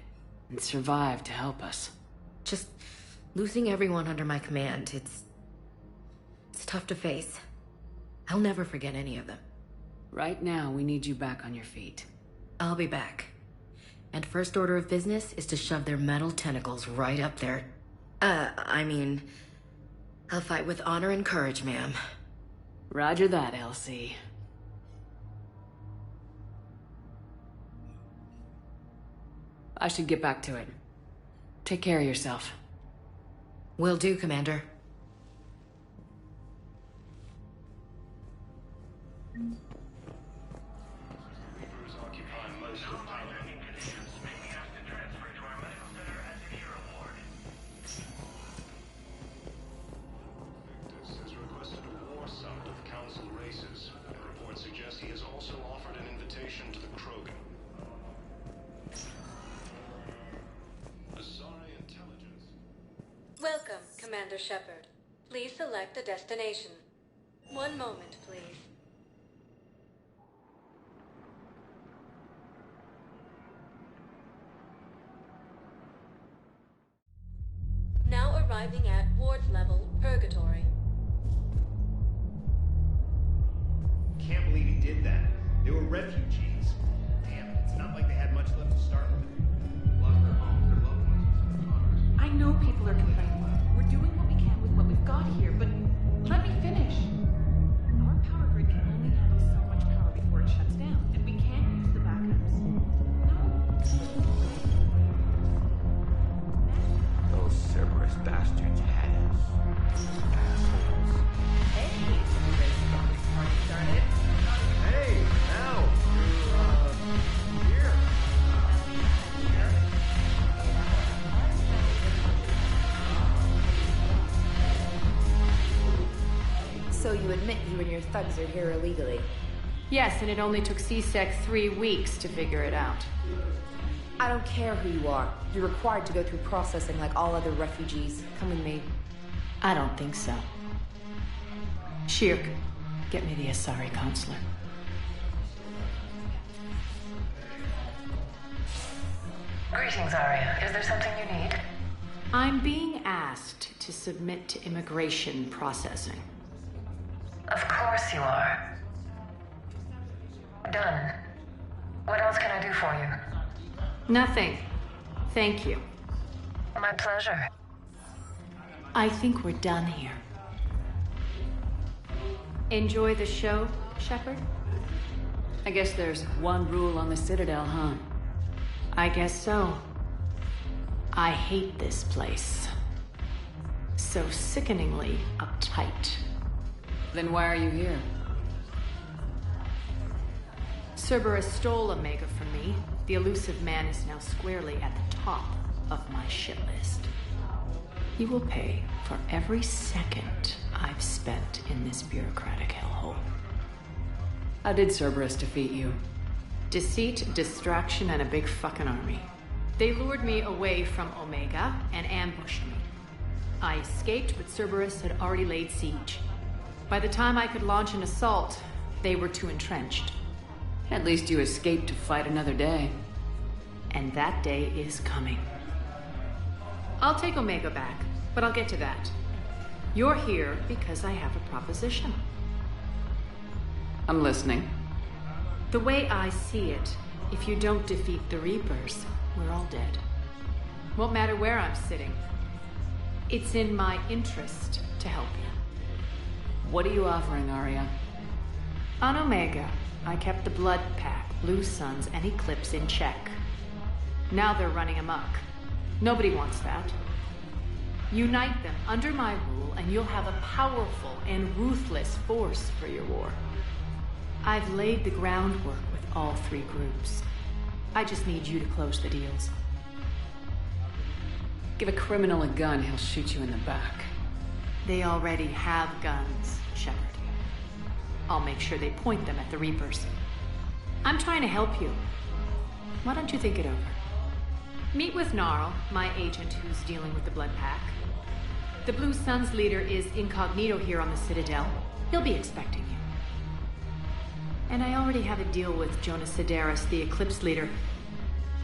and survived to help us. Just losing everyone under my command, it's tough to face. I'll never forget any of them. Right now, we need you back on your feet. I'll be back. And first order of business is to shove their metal tentacles right up there. I'll fight with honor and courage, ma'am. Roger that, Elsie. I should get back to it. Take care of yourself. Will do, Commander. Welcome, Commander Shepard. Please select a destination. One moment, please. Now arriving at ward level Purgatory. Can't believe he did that. They were refugees. Damn it, it's not like they had much left to start with. Lost their homes, their loved ones. I know people are complaining. We're doing what we can with what we've got here, but let me finish. Our power grid can only handle so much power before it shuts down, and we can't use the backups. Those Cerberus bastards had us. Assholes. Hey, this party started. Hey, now you're here. So you admit you and your thugs are here illegally? Yes, and it only took C-Sec 3 weeks to figure it out. I don't care who you are. You're required to go through processing like all other refugees. Come with me. I don't think so. Shirk, get me the Asari consular. Greetings, Arya. Is there something you need? I'm being asked to submit to immigration processing. Of course you are. Done. What else can I do for you? Nothing. Thank you. My pleasure. I think we're done here. Enjoy the show, Shepard? I guess there's one rule on the Citadel, huh? I guess so. I hate this place. So sickeningly uptight. Then why are you here? Cerberus stole Omega from me. The elusive man is now squarely at the top of my shit list. He will pay for every second I've spent in this bureaucratic hellhole. How did Cerberus defeat you? Deceit, distraction, and a big fucking army. They lured me away from Omega and ambushed me. I escaped, but Cerberus had already laid siege. By the time I could launch an assault, they were too entrenched. At least you escaped to fight another day. And that day is coming. I'll take Omega back, but I'll get to that. You're here because I have a proposition. I'm listening. The way I see it, if you don't defeat the Reapers, we're all dead. Won't matter where I'm sitting. It's in my interest to help you. What are you offering, Arya? On Omega, I kept the Blood Pack, Blue Suns, and Eclipse in check. Now they're running amok. Nobody wants that. Unite them under my rule, and you'll have a powerful and ruthless force for your war. I've laid the groundwork with all three groups. I just need you to close the deals. Give a criminal a gun, he'll shoot you in the back. They already have guns, Shepard. I'll make sure they point them at the Reapers. I'm trying to help you. Why don't you think it over? Meet with Gnarl, my agent who's dealing with the Blood Pack. The Blue Suns leader is incognito here on the Citadel. He'll be expecting you. And I already have a deal with Jonas Sidaris, the Eclipse leader.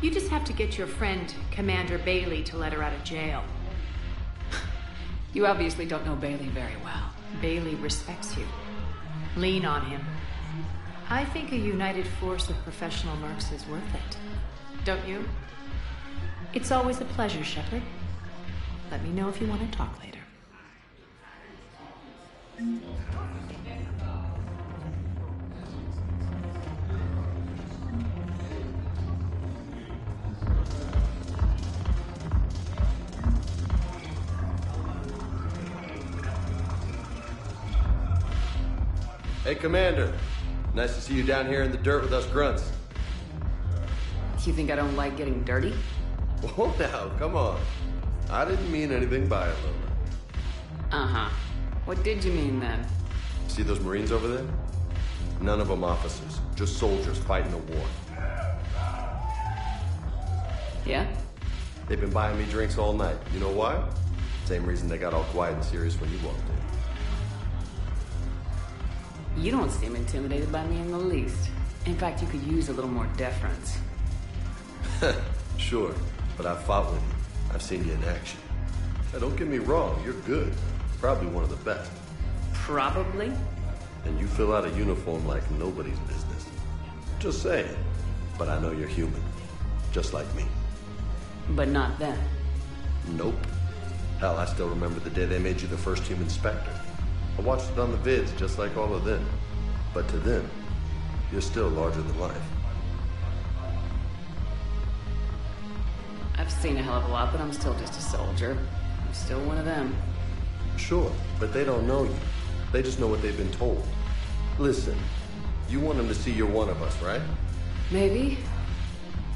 You just have to get your friend, Commander Bailey, to let her out of jail. You obviously don't know Bailey very well. Bailey respects you. Lean on him. I think a united force of professional mercs is worth it. Don't you? It's always a pleasure, Shepard. Let me know if you want to talk later. Hey, Commander. Nice to see you down here in the dirt with us grunts. You think I don't like getting dirty? Whoa, now, come on. I didn't mean anything by it, Lola. Uh-huh. What did you mean, then? See those Marines over there? None of them officers, just soldiers fighting a war. Yeah? They've been buying me drinks all night. You know why? Same reason they got all quiet and serious when you walked in. You don't seem intimidated by me in the least. In fact, you could use a little more deference. Sure, but I've fought with you. I've seen you in action. Now, don't get me wrong, you're good. Probably one of the best. Probably? And you fill out a uniform like nobody's business. Just saying. But I know you're human. Just like me. But not them. Nope. Hell, I still remember the day they made you the first human Spectre. I watched it on the vids just like all of them. But to them, you're still larger than life. I've seen a hell of a lot, but I'm still just a soldier. I'm still one of them. Sure, but they don't know you. They just know what they've been told. Listen, you want them to see you're one of us, right? Maybe.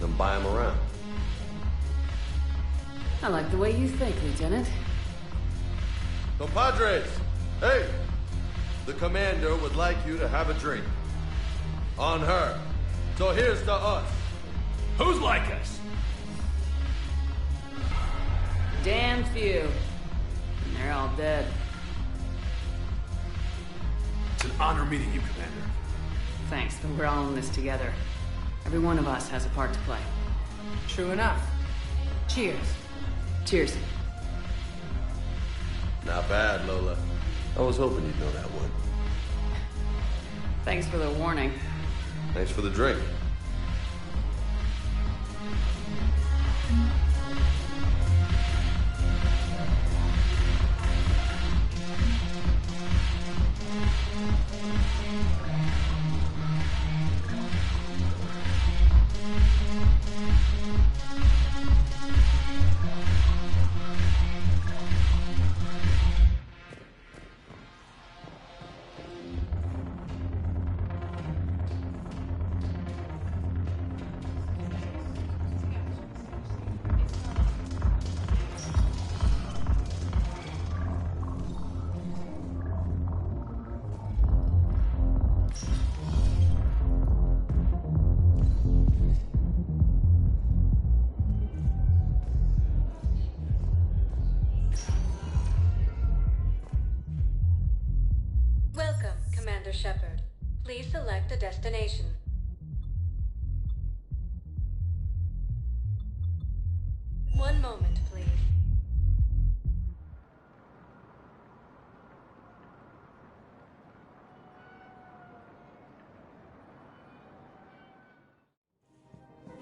Then buy them around. I like the way you think, Lieutenant. Compadres! Hey! The commander would like you to have a drink. On her. So here's to us. Who's like us? Damn few. And they're all dead. It's an honor meeting you, Commander. Thanks, but we're all in this together. Every one of us has a part to play. True enough. Cheers. Cheers. Not bad, Lola. I was hoping you'd know that one. Thanks for the warning. Thanks for the drink. Welcome, Commander Shepard. Please select a destination. One moment, please.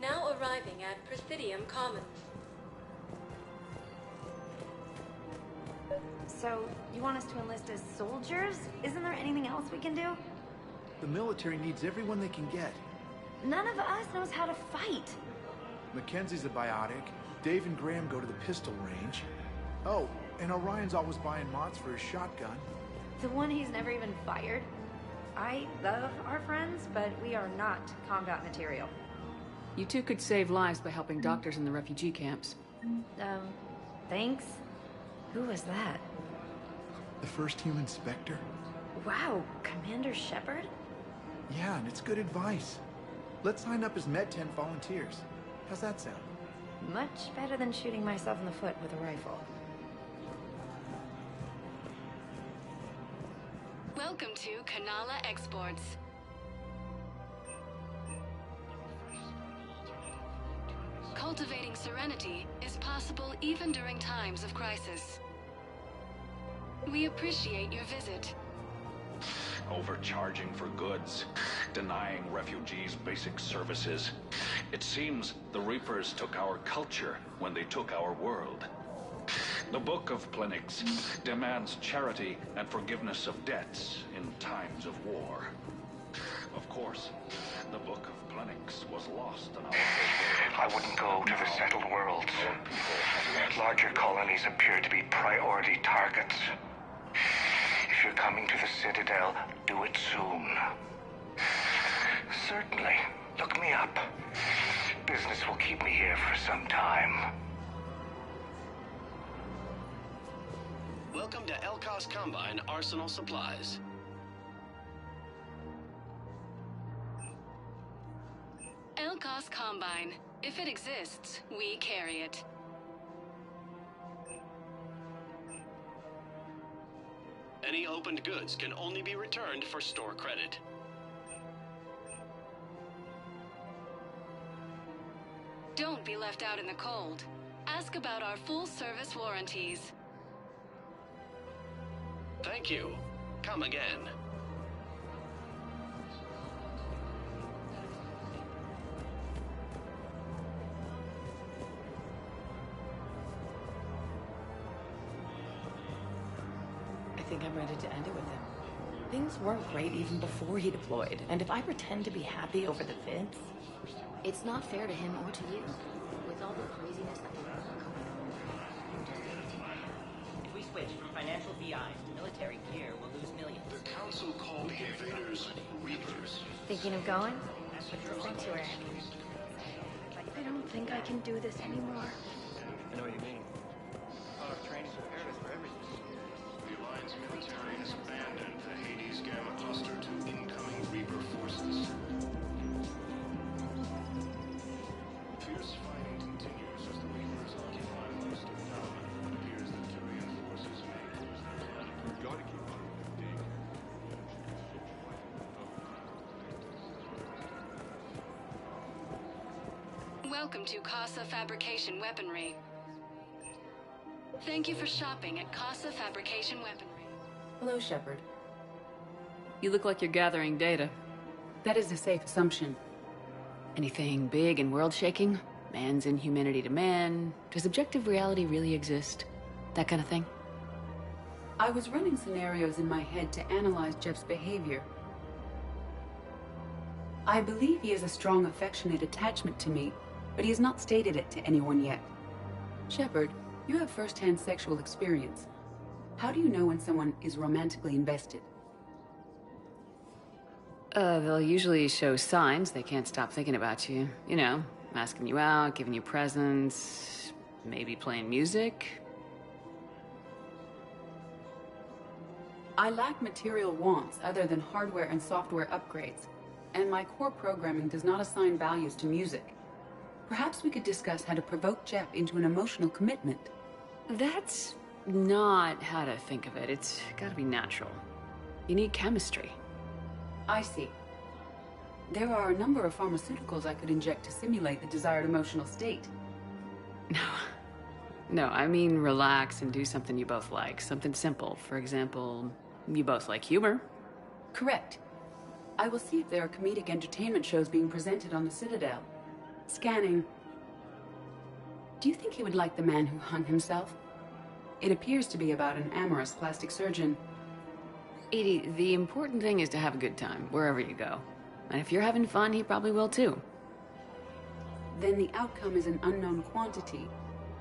Now arriving at Presidium Commons. So, you want us to enlist as soldiers? Isn't there anything else we can do? The military needs everyone they can get. None of us knows how to fight. Mackenzie's a biotic. Dave and Graham go to the pistol range. Oh, and Orion's always buying mods for his shotgun. The one he's never even fired. I love our friends, but we are not combat material. You two could save lives by helping doctors in the refugee camps. Thanks. Who was that? The first human Spectre? Wow, Commander Shepard? Yeah, and it's good advice. Let's sign up as Med-10 volunteers. How's that sound? Much better than shooting myself in the foot with a rifle. Welcome to Kanala Exports. Cultivating serenity is possible even during times of crisis. We appreciate your visit. Overcharging for goods, denying refugees basic services. It seems the Reapers took our culture when they took our world. The Book of Plenix demands charity and forgiveness of debts in times of war. Of course, the Book of Plenix was lost on our... I wouldn't go to the settled worlds. Larger colonies appear to be priority targets. If you're coming to the Citadel, do it soon. Certainly. Look me up. Business will keep me here for some time. Welcome to Elkos Combine Arsenal Supplies. Elkos Combine. If it exists, we carry it. Any opened goods can only be returned for store credit. Don't be left out in the cold. Ask about our full-service warranties. Thank you. Come again. I think I'm ready to end it with him. Things weren't great even before he deployed, and if I pretend to be happy over the vids, it's not fair to him or to you. With all the craziness that we're going on, If we switch from financial VIs to military gear, we'll lose millions. The Council called the invaders Reapers. Thinking of going? What's the sanctuary? I don't think I can do this anymore. I know what you mean. Our training prepared us for everything. The Alliance military has abandoned the Hades Gamma cluster to incoming Reaper forces. Fierce fighting continues as the Reapers occupy most of town. It appears that Tyrian forces may close their path. We've got to keep on digging. Welcome to Casa Fabrication Weaponry. Thank you for shopping at Casa Fabrication Weaponry. Hello, Shepard. You look like you're gathering data. That is a safe assumption. Anything big and world-shaking? Man's inhumanity to man? Does objective reality really exist? That kind of thing? I was running scenarios in my head to analyze Jeff's behavior. I believe he has a strong affectionate attachment to me, but he has not stated it to anyone yet. Shepard, you have first-hand sexual experience. How do you know when someone is romantically invested? They'll usually show signs they can't stop thinking about you. You know, asking you out, giving you presents, maybe playing music. I lack material wants other than hardware and software upgrades, and my core programming does not assign values to music. Perhaps we could discuss how to provoke Jeff into an emotional commitment. That's not how to think of it. It's gotta be natural. You need chemistry. I see. There are a number of pharmaceuticals I could inject to simulate the desired emotional state. No, I mean relax and do something you both like. Something simple. For example, you both like humor. Correct. I will see if there are comedic entertainment shows being presented on the Citadel. Scanning. Do you think he would like The Man Who Hung Himself? It appears to be about an amorous plastic surgeon. Edie, the important thing is to have a good time, wherever you go. And if you're having fun, he probably will too. Then the outcome is an unknown quantity,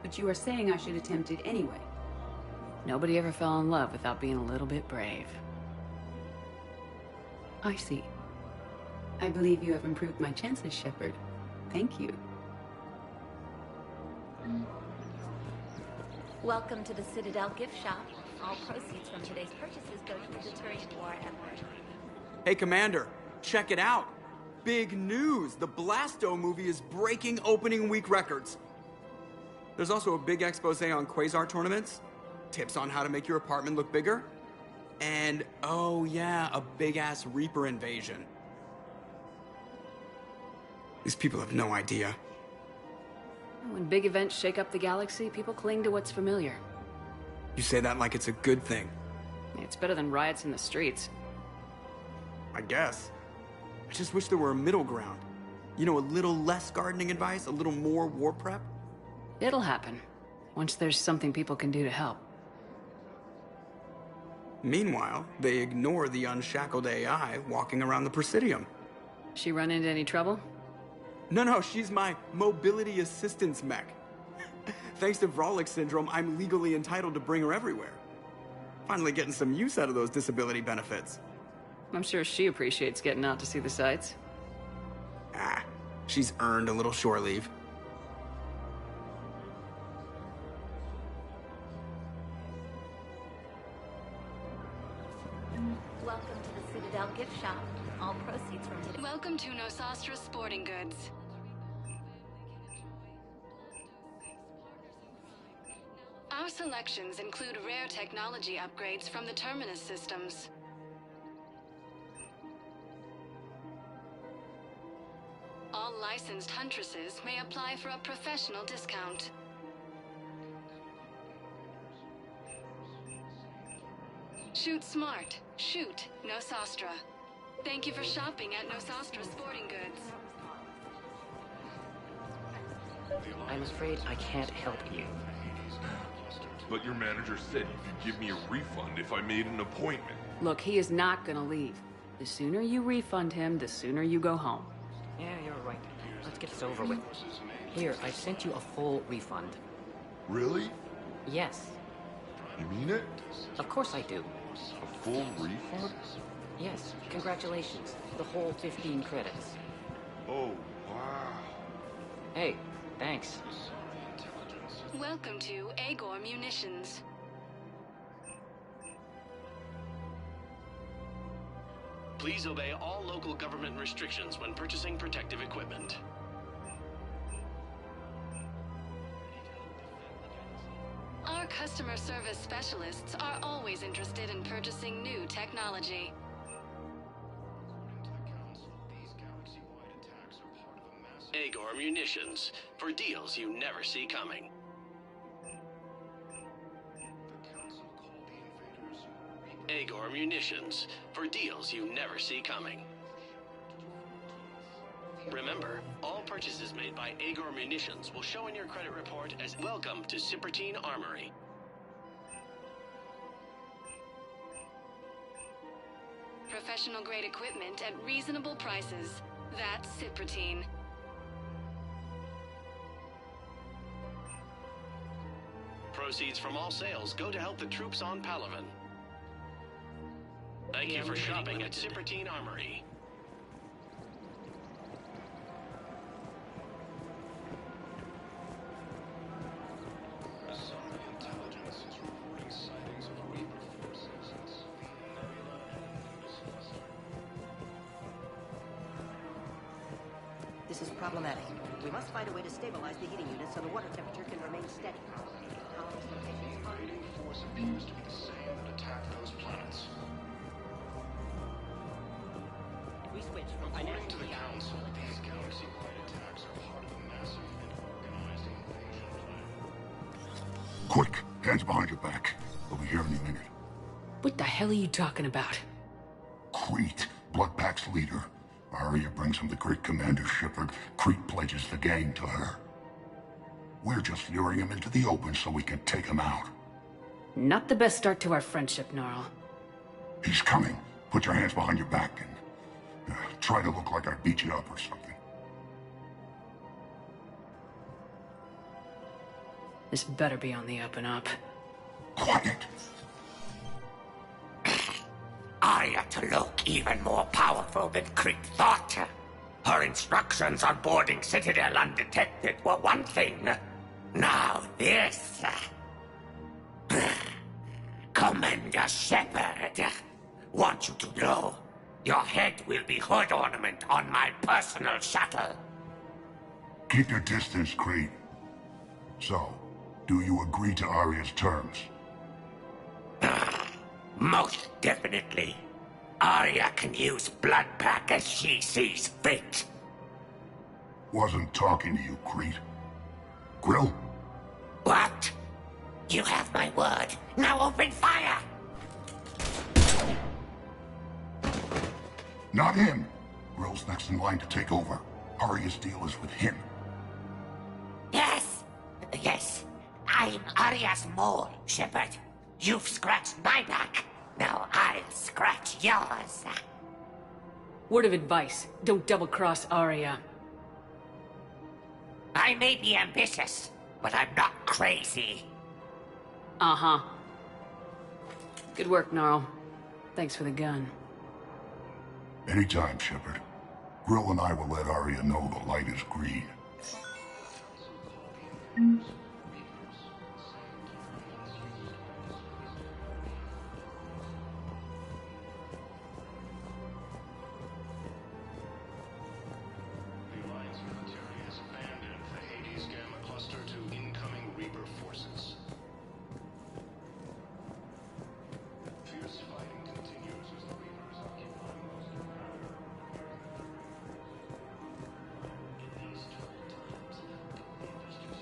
but you are saying I should attempt it anyway. Nobody ever fell in love without being a little bit brave. I see. I believe you have improved my chances, Shepard. Thank you. Welcome to the Citadel gift shop. All proceeds from today's purchases go to the Turian war effort. Hey, Commander, check it out. big news! The Blasto movie is breaking opening week records. There's also a big expose on Quasar tournaments, tips on how to make your apartment look bigger, and, oh yeah, a big-ass Reaper invasion. These people have no idea. When big events shake up the galaxy, people cling to what's familiar. You say that like it's a good thing. It's better than riots in the streets. I guess. I just wish there were a middle ground. You know, a little less gardening advice, a little more war prep. It'll happen, once there's something people can do to help. Meanwhile, they ignore the unshackled AI walking around the Presidium. She run into any trouble? No, she's my mobility assistance mech. Thanks to Vrolic syndrome, I'm legally entitled to bring her everywhere. Finally getting some use out of those disability benefits. I'm sure she appreciates getting out to see the sights. Ah, she's earned a little shore leave. Welcome to the Citadel gift shop. All proceeds from today. Welcome to Nosastra Sporting Goods. Our selections include rare technology upgrades from the Terminus systems. All licensed huntresses may apply for a professional discount. Shoot smart. Shoot Nosastra. Thank you for shopping at Nosastra Sporting Goods. I'm afraid I can't help you. But your manager said you could give me a refund if I made an appointment. Look, he is not gonna leave. The sooner you refund him, the sooner you go home. Yeah, you're right. Let's get this over with. Here, I sent you a full refund. Really? Yes. You mean it? Of course I do. A full refund? Yes, congratulations. The whole 15 credits. Oh, wow. Hey, thanks. Welcome to Agor Munitions. Please obey all local government restrictions when purchasing protective equipment. Our customer service specialists are always interested in purchasing new technology. Agor Munitions, for deals you never see coming. Agor Munitions, for deals you never see coming. Remember, all purchases made by Agor Munitions will show in your credit report as welcome to Cypertine Armory. Professional grade equipment at reasonable prices. That's Cypertine. Proceeds from all sales go to help the troops on Palaven. Thank you for shopping at Cypertine Armory. This is problematic. We must find a way to stabilize the heating unit so the water temperature can remain steady. Invading force appears to be the same that attacked those planets. We switch from According to the Council, these galaxy-wide attacks are part of a massive and organized invasion plan. Quick, hands behind your back. We'll be here any minute. What the hell are you talking about? Crete, Bloodpack's leader. Arya brings him the Greek commander Shepard. Crete pledges the gang to her. We're just luring him into the open so we can take him out. Not the best start to our friendship, Gnarl. He's coming. Put your hands behind your back and try to look like I beat you up or something. This better be on the up and up. Quiet. Arya to look even more powerful than Crete thought. Her instructions on boarding Citadel undetected were one thing. Now this. Commander Shepard wants you to know Your head will be hood ornament on my personal shuttle. Keep your distance, Creed. So, do you agree to Arya's terms? Most definitely. Arya can use Blood Pack as she sees fit. Wasn't talking to you, Creed. Grill? What? You have my word. Now open fire! Not him. Grill's next in line to take over. Arya's deal is with him. Yes. Yes. I'm Arya's mole, Shepard. You've scratched my back. Now I'll scratch yours. Word of advice. Don't double-cross Arya. I may be ambitious, but I'm not crazy. Uh-huh. Good work, Gnarl. Thanks for the gun. Anytime, Shepard. Grill and I will let Arya know the light is green. ValiantValkyrie has abandoned the Hades Gamma cluster to incoming Reaper forces. Fierce fighting continues as the Reapers occupy most of the area. In these troubled times, the investors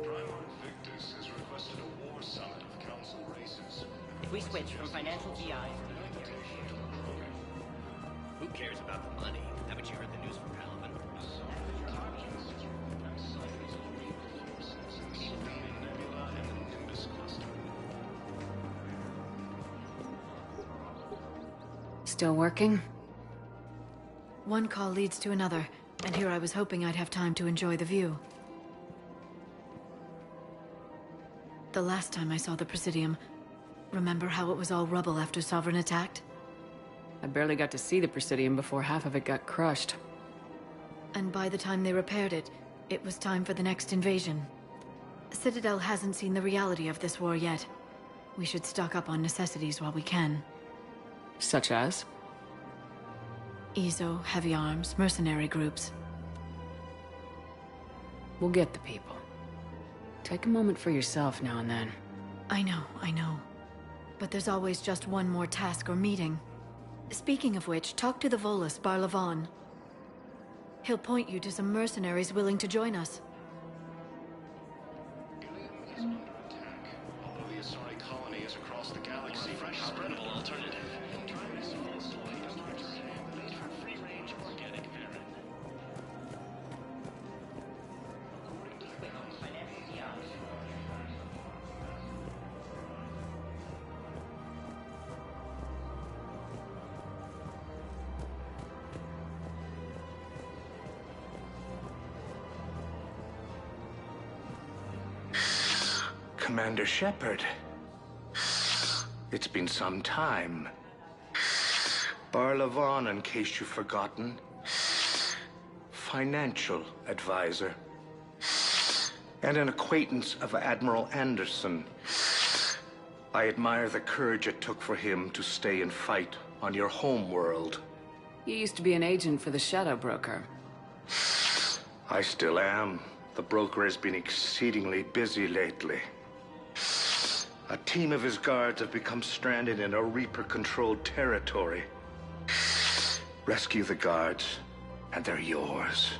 Primarch Victus has requested a war summit of council races. We switch from financial GI. Who cares about the money? Haven't you heard the news from Paladin? Still working? One call leads to another, and here I was hoping I'd have time to enjoy the view. The last time I saw the Presidium, remember how it was all rubble after Sovereign attacked? I barely got to see the Presidium before half of it got crushed. And by the time they repaired it, it was time for the next invasion. Citadel hasn't seen the reality of this war yet. We should stock up on necessities while we can. Such as? EZO, heavy arms, mercenary groups. We'll get the people. Take a moment for yourself now and then. I know. But there's always just one more task or meeting. Speaking of which, talk to the Volus, Barlavon. He'll point you to some mercenaries willing to join us. Although the Asari colony is across the galaxy, Fresh, spreadable alternative. Made for free-range organic verin. Commander Shepard. It's been some time. Barlavon, in case you've forgotten. Financial advisor. And an acquaintance of Admiral Anderson. I admire the courage it took for him to stay and fight on your home world. You used to be an agent for the Shadow Broker. I still am. The broker has been exceedingly busy lately. A team of his guards have become stranded in a Reaper-controlled territory. Rescue the guards, and they're yours.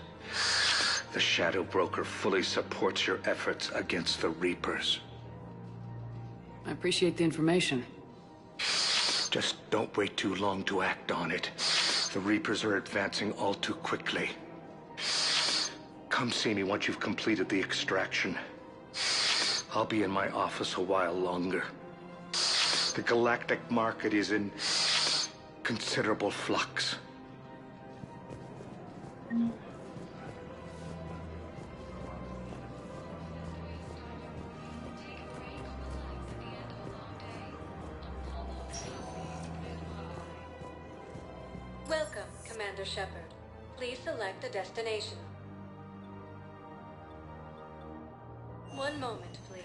The Shadow Broker fully supports your efforts against the Reapers. I appreciate the information. Just don't wait too long to act on it. The Reapers are advancing all too quickly. Come see me once you've completed the extraction. I'll be in my office a while longer. The galactic market is in considerable flux. Welcome, Commander Shepard. Please select a destination. One moment, please.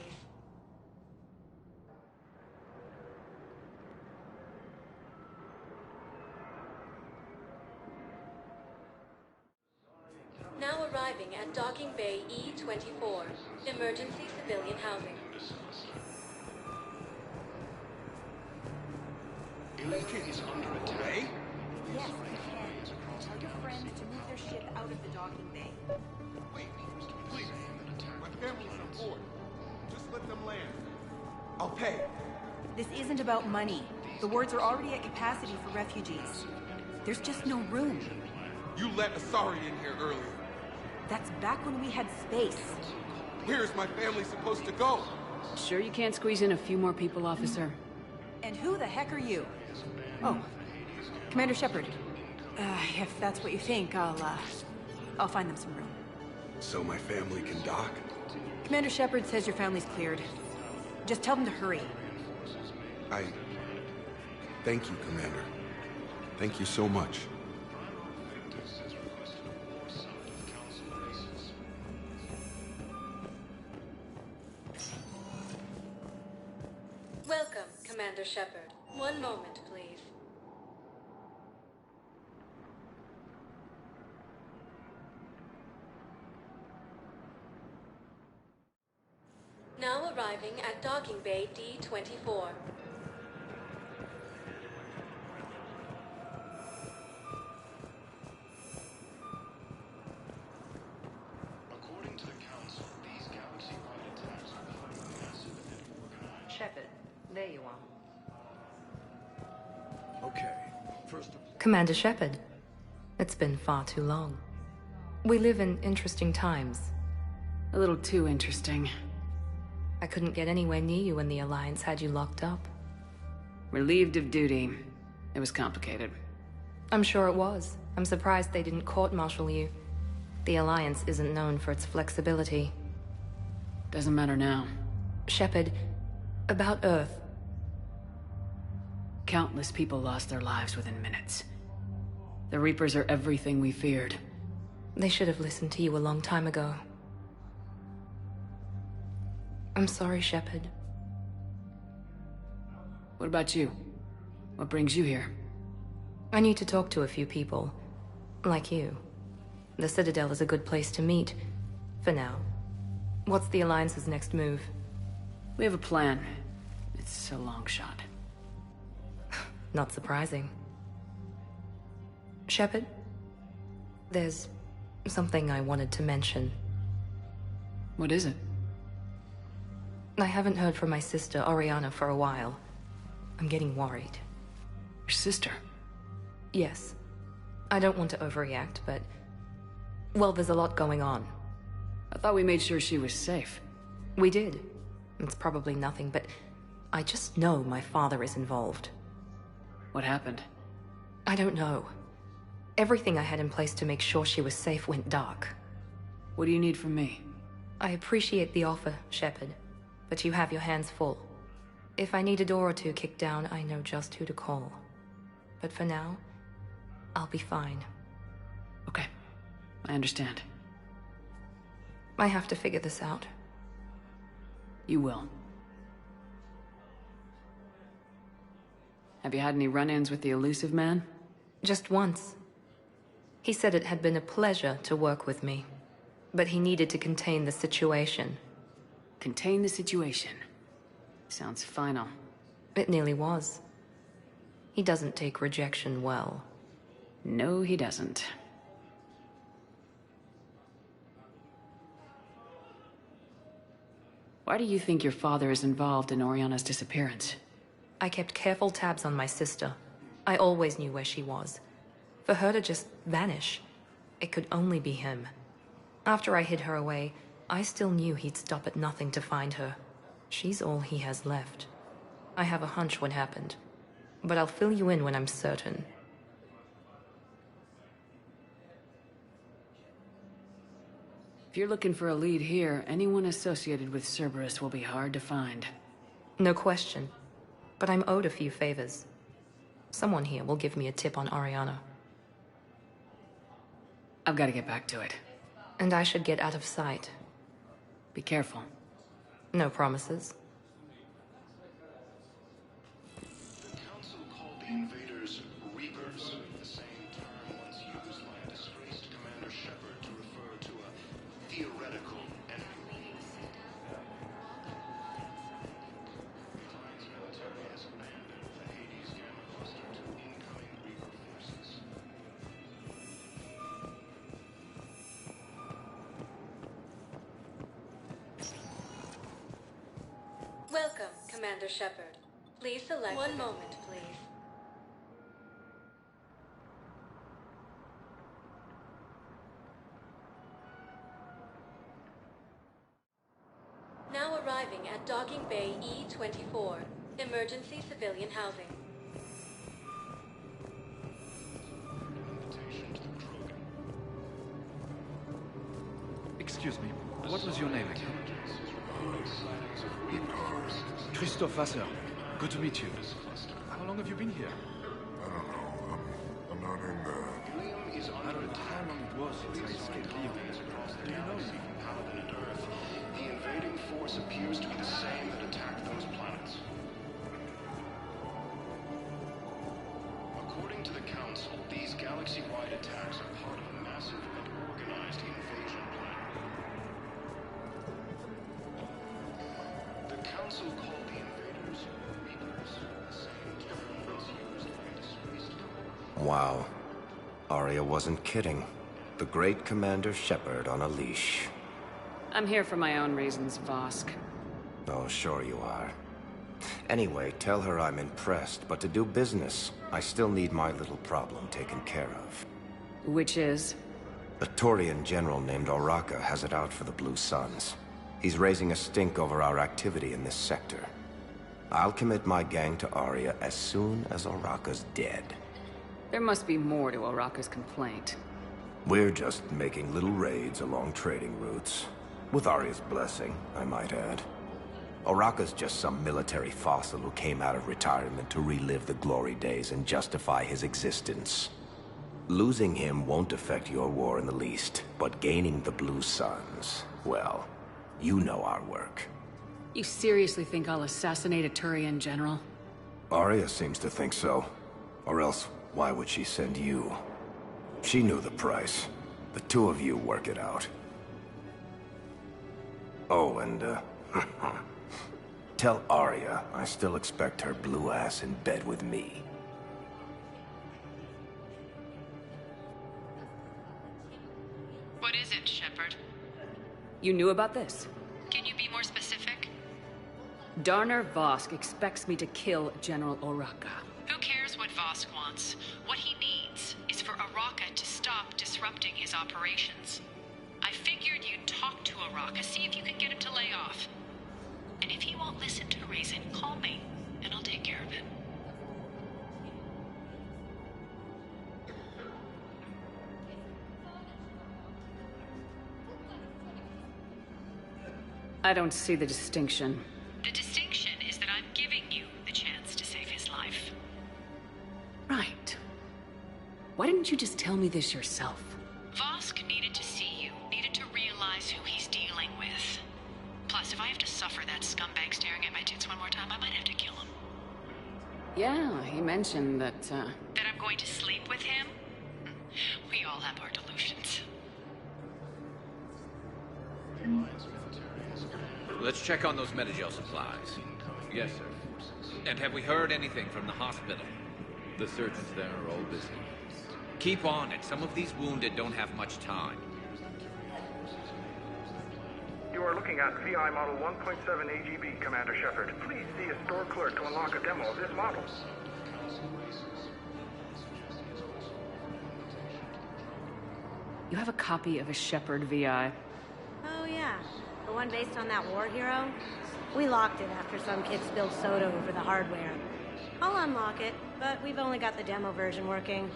arriving at Docking Bay E-24, emergency civilian housing. Electric is under attack. Yes, we can. Tell your friends to move their ship out of the docking bay. Wait, please. My family's on board. Just let them land. I'll pay. This isn't about money. The wards are already at capacity for refugees. There's just no room. You let Asari in here earlier. That's back when we had space. Where is my family supposed to go? Sure you can't squeeze in a few more people, officer? And who the heck are you? Oh, Commander Shepard. If that's what you think, I'll find them some room. So my family can dock? Commander Shepard says your family's cleared. Just tell them to hurry. Thank you, Commander. Thank you so much. Welcome, Commander Shepard. One moment, please. Now arriving at Docking Bay D-24. According to the Council, these galaxy-wide attacks are part of a massive and organized... Shepard, there you are. Okay, first of all... Commander Shepard. It's been far too long. We live in interesting times. A little too interesting. I couldn't get anywhere near you when the Alliance had you locked up. Relieved of duty. It was complicated. I'm sure it was. I'm surprised they didn't court-martial you. The Alliance isn't known for its flexibility. Doesn't matter now. Shepard, about Earth. Countless people lost their lives within minutes. The Reapers are everything we feared. They should have listened to you a long time ago. I'm sorry, Shepard. What about you? What brings you here? I need to talk to a few people. Like you. The Citadel is a good place to meet. For now. What's the Alliance's next move? We have a plan. It's a long shot. Not surprising. Shepard? There's something I wanted to mention. What is it? I haven't heard from my sister, Oriana, for a while. I'm getting worried. Your sister? Yes. I don't want to overreact, but... well, there's a lot going on. I thought we made sure she was safe. We did. It's probably nothing, but... I just know my father is involved. What happened? I don't know. Everything I had in place to make sure she was safe went dark. What do you need from me? I appreciate the offer, Shepard. But you have your hands full. If I need a door or two kicked down, I know just who to call. But for now, I'll be fine. Okay. I understand. I have to figure this out. You will. Have you had any run-ins with the elusive man? Just once. He said it had been a pleasure to work with me. But he needed to contain the situation. Contain the situation. Sounds final. It nearly was. He doesn't take rejection well. No, he doesn't. Why do you think your father is involved in Oriana's disappearance? I kept careful tabs on my sister. I always knew where she was. For her to just vanish, it could only be him. After I hid her away, I still knew he'd stop at nothing to find her. She's all he has left. I have a hunch what happened, but I'll fill you in when I'm certain. If you're looking for a lead here, anyone associated with Cerberus will be hard to find. No question. But I'm owed a few favors. Someone here will give me a tip on Oriana. I've got to get back to it. And I should get out of sight. Be careful. No promises. The Council called the invaders Reapers, the same term once used by a disgraced Commander Shepard to refer to a Commander Shepard. Please select... One moment, please. Now arriving at Docking Bay E-24, emergency civilian housing. Excuse me, what was your name again? Christophe Vasseur. Good to meet you. How long have you been here? I don't know. I'm not in there. I don't know how long it was since I escaped Leo. Do you know me? Paladin and Earth. The invading force appears to be the same that attacked those planets. According to the Council, these galaxy-wide attacks are part of a massive and organized invasion plan. The Council called the invaders Reapers, the same term as used by disgraced. Wow. Arya wasn't kidding. The great Commander Shepard on a leash. I'm here for my own reasons, Vosk. Oh, sure you are. Anyway, tell her I'm impressed, but to do business, I still need my little problem taken care of. Which is? A Taurian general named Oraka has it out for the Blue Suns. He's raising a stink over our activity in this sector. I'll commit my gang to Arya as soon as Oraka's dead. There must be more to Oraka's complaint. We're just making little raids along trading routes. With Arya's blessing, I might add. Oraka's just some military fossil who came out of retirement to relive the glory days and justify his existence. Losing him won't affect your war in the least, but gaining the Blue Suns, well, you know our work. You seriously think I'll assassinate a Turian general? Arya seems to think so. Or else, why would she send you? She knew the price. The two of you work it out. Oh, and, tell Arya I still expect her blue ass in bed with me. What is it, Shepard? You knew about this? Can you be more specific? Darner Vosk expects me to kill General Oraka. Who cares what Vosk wants? What he needs is for Oraka to stop disrupting his operations. I figured you'd talk to Oraka, see if you can get him to lay off. And if he won't listen to reason, call me, and I'll take care of it. I don't see the distinction. The distinction is that I'm giving you the chance to save his life. Right. Why didn't you just tell me this yourself? Vosk needed to see you, needed to realize who he's dealing with. Plus, if I have to suffer that scumbag staring at my tits one more time, I might have to kill him. Yeah, he mentioned that, That I'm going to sleep with him? We all have our delusions. Let's check on those Metagel supplies. Yes, sir. And have we heard anything from the hospital? The surgeons there are all busy. Keep on it. Some of these wounded don't have much time. You are looking at VI Model 1.7 AGB, Commander Shepard. Please see a store clerk to unlock a demo of this model. you have a copy of a Shepard VI. Oh yeah, the one based on that war hero? We locked it after some kid spilled soda over the hardware. I'll unlock it, but we've only got the demo version working.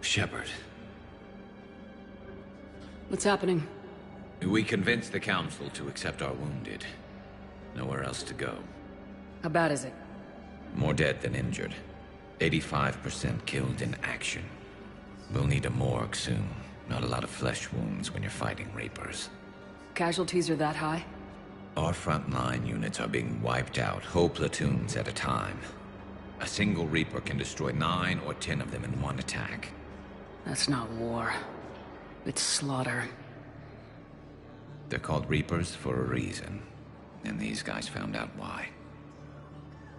Shepard. What's happening? We convinced the Council to accept our wounded. Nowhere else to go. How bad is it? More dead than injured. 85% killed in action. We'll need a morgue soon. Not a lot of flesh wounds when you're fighting Reapers. Casualties are that high? Our frontline units are being wiped out, whole platoons at a time. A single Reaper can destroy 9 or 10 of them in one attack. That's not war. It's slaughter. They're called Reapers for a reason. And these guys found out why.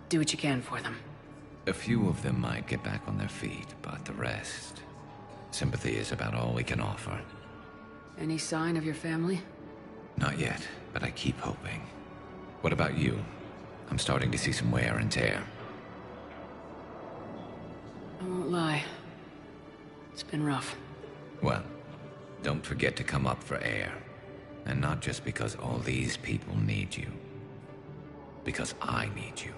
Do what you can for them. A few of them might get back on their feet, but rest. Sympathy is about all we can offer. Any sign of your family? Not yet, but I keep hoping. What about you? I'm starting to see some wear and tear. I won't lie. It's been rough. Well, don't forget to come up for air. And not just because all these people need you. Because I need you.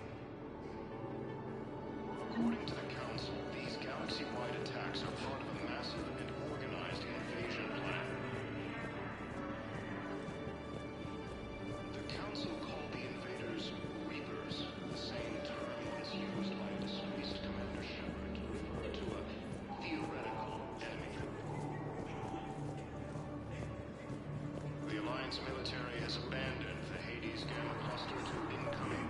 According to the Council, these galaxy-wide attacks are part of a massive and organized invasion plan. The Council called the invaders Reapers, the same term once used by a disgraced Commander Shepard to refer to a theoretical enemy. The Alliance military has abandoned the Hades Gamma Cluster to incoming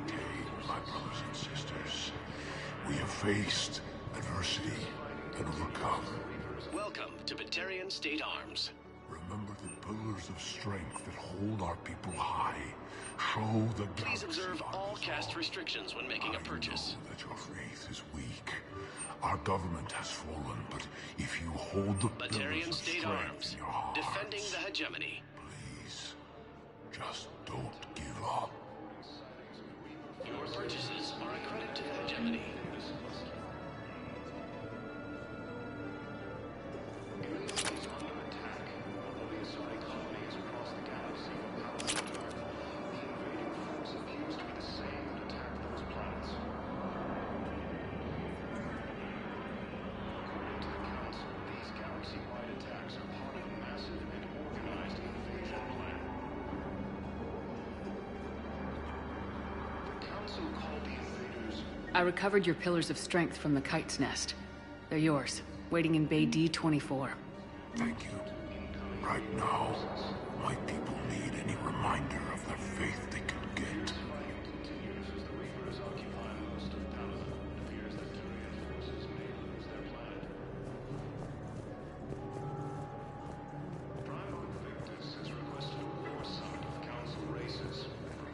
My brothers and sisters, we have faced adversity and overcome. Welcome to Batarian State Arms. Remember the pillars of strength that hold our people high. Show the Please observe all caste restrictions when making a purchase. know that your faith is weak. Our government has fallen, but if you hold the pillars Batarian of State strength Arms, in your hearts, defending the hegemony. please, just don't give up. Your purchases are a credit to the hegemony. I recovered your pillars of strength from the kite's nest. They're yours, waiting in Bay D-24. Thank you. Right now, my people need any reminder of their faith they can get.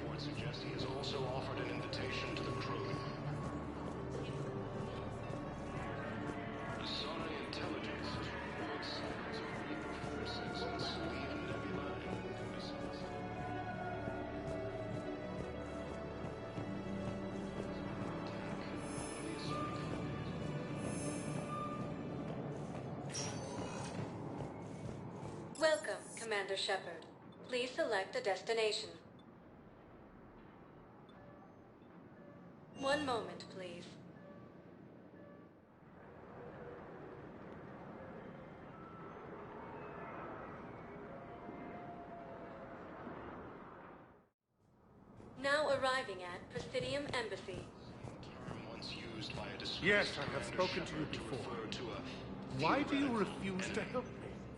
Reports suggest he has also offered an invitation to the crew. Sony intelligence has reported signs of Reaper forces in Celia Nebula and Nemesis. Welcome, Commander Shepard. Please select a destination. One moment, please. Now arriving at Presidium Embassy. Yes, I have spoken to you before. Why do you refuse to help me?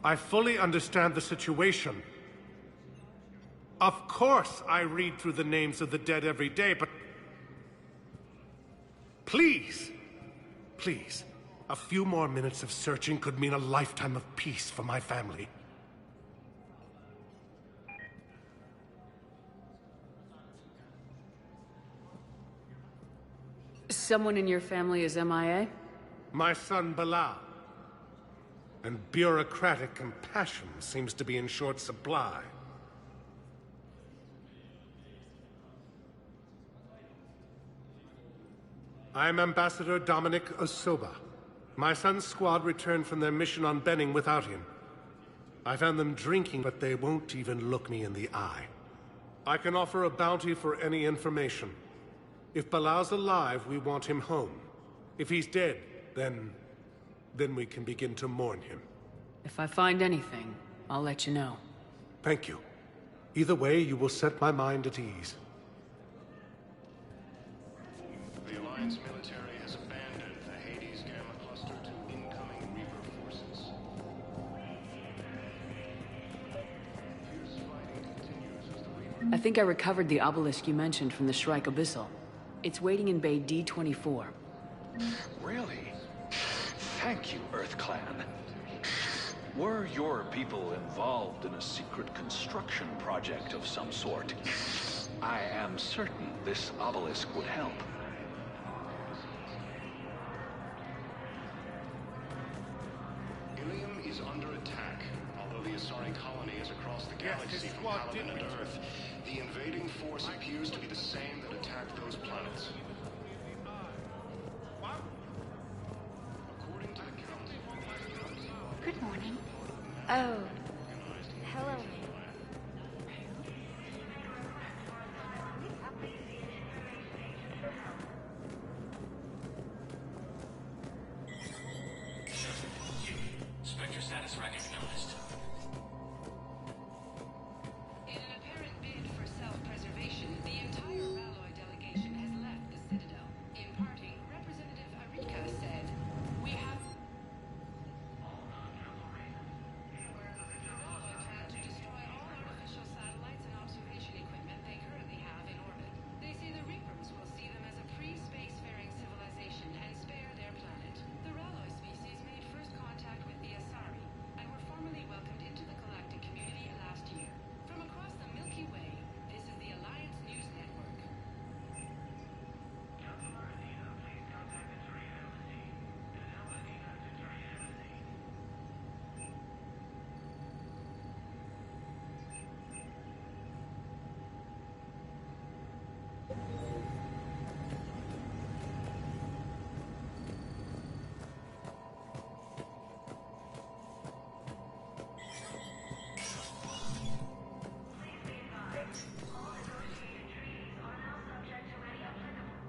I fully understand the situation. Of course I read through the names of the dead every day, but... Please! Please. A few more minutes of searching could mean a lifetime of peace for my family. Someone in your family is MIA? My son, Bilal. And bureaucratic compassion seems to be in short supply. I am Ambassador Dominic Osoba. My son's squad returned from their mission on Benning without him. I found them drinking, but they won't even look me in the eye. I can offer a bounty for any information. If Bilal's alive, we want him home. If he's dead, then we can begin to mourn him. If I find anything, I'll let you know. Thank you. Either way, you will set my mind at ease. The Alliance military has abandoned the Hades Gamma Cluster to incoming Reaper forces. I think I recovered the obelisk you mentioned from the Shrike Abyssal. It's waiting in Bay D-24. Really? Thank you, Earth Clan. Were your people involved in a secret construction project of some sort? I am certain this obelisk would help. is under attack. Although the Asari colony is across the galaxy from Paladin and Earth, the invading force appears to be the same that attacked those planets. According to the Council... Good morning. Oh, hello. Spectre status recognized. In an apparent bid for self-preservation, the entire Ralloy delegation has left the Citadel. In parting, Representative Arika said, "We have..." Ralloy plan to destroy all artificial satellites and observation equipment they currently have in orbit. They say the Reapers will see them as a pre-spacefaring civilization and spare their planet. The Ralloy species made first contact with the Asari and were formally welcomed into the galactic community last year. From across the Milky Way, this is the Alliance News Network.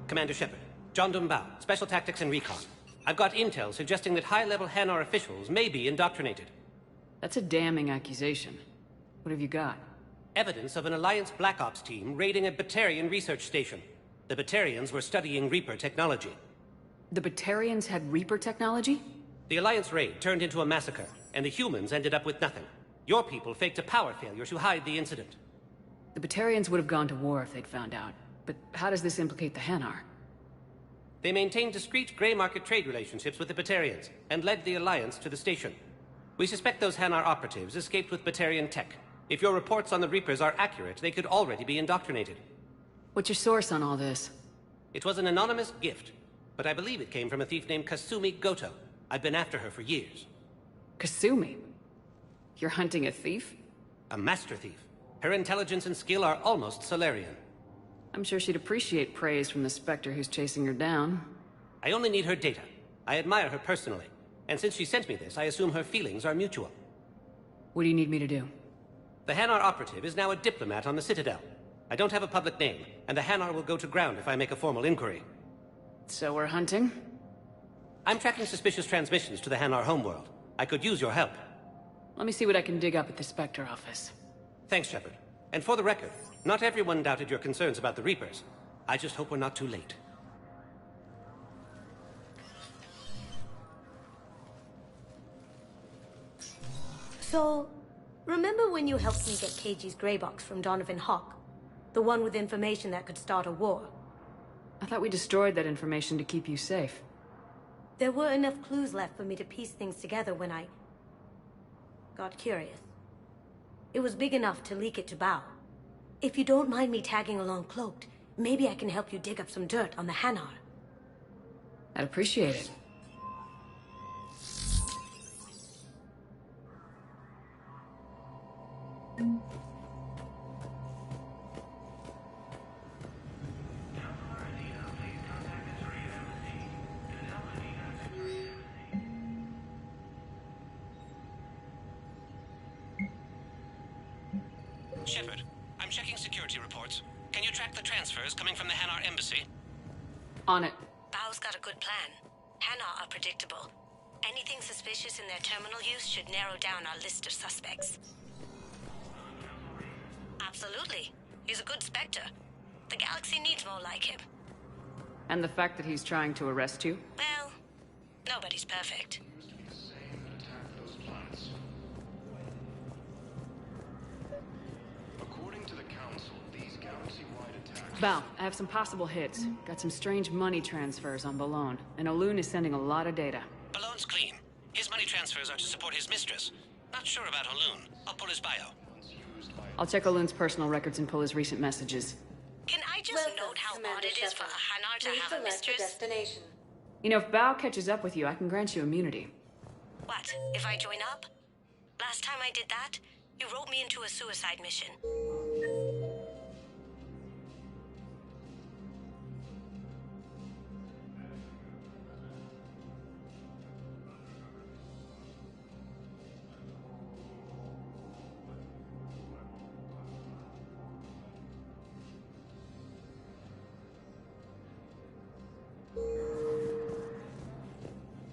Commander Shepard, John Dumbao, Special Tactics and Recon. I've got intel suggesting that high-level Hanar officials may be indoctrinated. That's a damning accusation. What have you got? Evidence of an Alliance Black Ops team raiding a Batarian research station. The Batarians were studying Reaper technology. The Batarians had Reaper technology? The Alliance raid turned into a massacre, and the humans ended up with nothing. Your people faked a power failure to hide the incident. The Batarians would have gone to war if they'd found out. But how does this implicate the Hanar? They maintained discreet gray market trade relationships with the Batarians, and led the Alliance to the station. We suspect those Hanar operatives escaped with Batarian tech. If your reports on the Reapers are accurate, they could already be indoctrinated. What's your source on all this? It was an anonymous gift, but I believe it came from a thief named Kasumi Goto. I've been after her for years. Kasumi? You're hunting a thief? A master thief. Her intelligence and skill are almost Solarian. I'm sure she'd appreciate praise from the Spectre who's chasing her down. I only need her data. I admire her personally. And since she sent me this, I assume her feelings are mutual. What do you need me to do? The Hanar operative is now a diplomat on the Citadel. I don't have a public name, and the Hanar will go to ground if I make a formal inquiry. So we're hunting? I'm tracking suspicious transmissions to the Hanar homeworld. I could use your help. Let me see what I can dig up at the Spectre office. Thanks, Shepard. And for the record, not everyone doubted your concerns about the Reapers. I just hope we're not too late. So, remember when you helped me get KG's grey box from Donovan Hawk? The one with information that could start a war? I thought we destroyed that information to keep you safe. There were enough clues left for me to piece things together when I got curious. It was big enough to leak it to Bao. If you don't mind me tagging along cloaked, maybe I can help you dig up some dirt on the Hanar. I'd appreciate it. Shepard, I'm checking security reports. Can you track the transfers coming from the Hanar embassy? On it. Bao's got a good plan. Hanar are predictable. Anything suspicious in their terminal use should narrow down our list of suspects. Absolutely. He's a good Spectre. The galaxy needs more like him. And the fact that he's trying to arrest you? Well, nobody's perfect. According to the Council, these galaxy-wide attacks... Val, I have some possible hits. Got some strange money transfers on Balone, and Olun is sending a lot of data. Balone's clean. His money transfers are to support his mistress. Not sure about Olun. I'll pull his bio. I'll check Olun's personal records and pull his recent messages. Can I just note how odd it is for a Hanar to have a mistress? You know, if Bao catches up with you, I can grant you immunity. What, if I join up? Last time I did that, you wrote me into a suicide mission.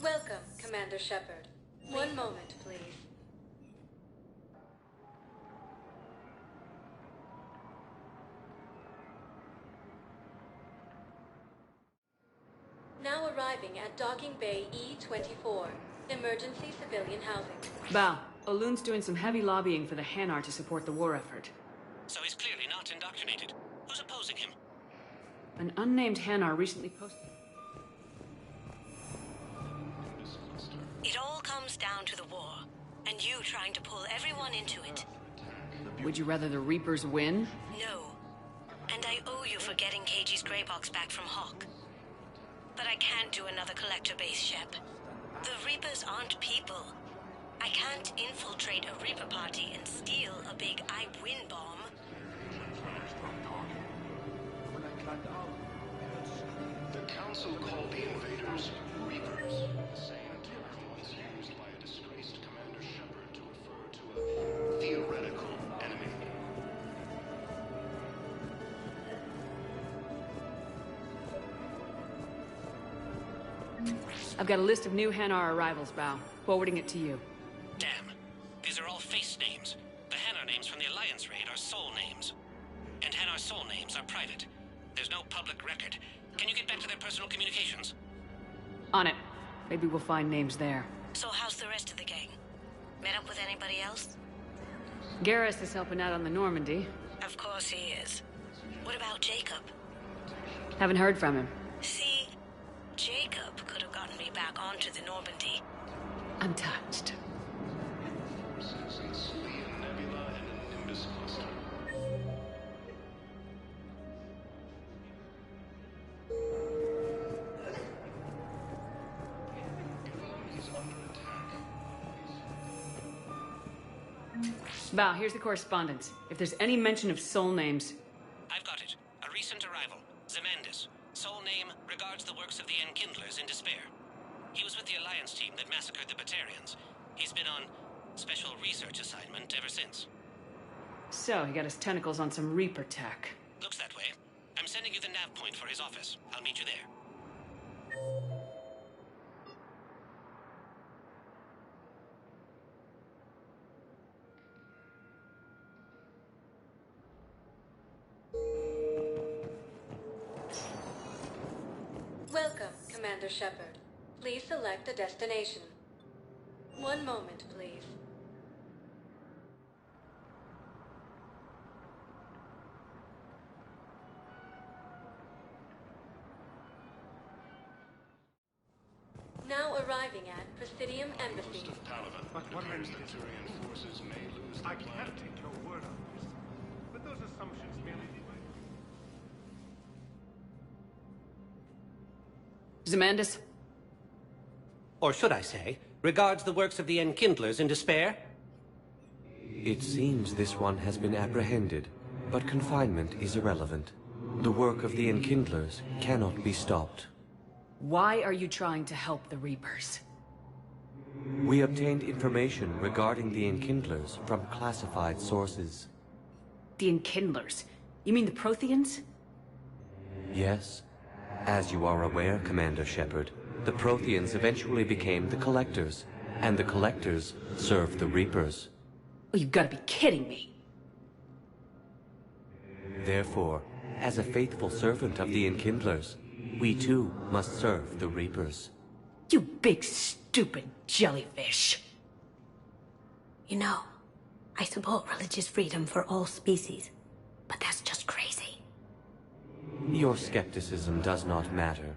Welcome, Commander Shepard. One moment, please. Now arriving at Docking Bay E-24, emergency civilian housing. Val, Olun's doing some heavy lobbying for the Hanar to support the war effort. So he's clearly not indoctrinated. Who's opposing him? An unnamed Hanar recently posted... It all comes down to the war, and you trying to pull everyone into it. Would you rather the Reapers win? No. And I owe you for getting KG's Grey Box back from Hawk. But I can't do another collector base, Shep. The Reapers aren't people. I can't infiltrate a Reaper party and steal a big I win bomb. The Council called the invaders Reapers. The same term was used by a disgraced Commander Shepard to refer to a theoretical enemy. I've got a list of new Hanar arrivals, Val. Forwarding it to you. Damn. These are all face names. The Hanar names from the Alliance raid are soul names. And Hanar soul names are private. There's no public record. Can you get back to their personal communications? On it. Maybe we'll find names there. So how's the rest of the gang? Met up with anybody else? Garrus is helping out on the Normandy. Of course he is. What about Jacob? Haven't heard from him. See, Jacob could have gotten me back onto the Normandy. I'm touched. Val, here's the correspondence. If there's any mention of soul names... I've got it. A recent arrival. Zemandis. Soul name regards the works of the Enkindlers in despair. He was with the Alliance team that massacred the Batarians. He's been on special research assignment ever since. So, he got his tentacles on some Reaper tech. Looks that way. I'm sending you the nav point for his office. I'll meet you there. Welcome, Commander Shepard. Please select a destination. One moment, please. Now arriving at Presidium Embassy. But what forces may lose. I can't take your word on this. But those assumptions merely Zemandis? Or should I say, regards the works of the Enkindlers in despair? It seems this one has been apprehended, but confinement is irrelevant. The work of the Enkindlers cannot be stopped. Why are you trying to help the Reapers? We obtained information regarding the Enkindlers from classified sources. The Enkindlers? You mean the Protheans? Yes. As you are aware, Commander Shepard, the Protheans eventually became the Collectors, and the Collectors served the Reapers. Oh, you've got to be kidding me. Therefore, as a faithful servant of the Enkindlers, we too must serve the Reapers. You big stupid jellyfish. You know, I support religious freedom for all species, but that's just crazy. Your skepticism does not matter.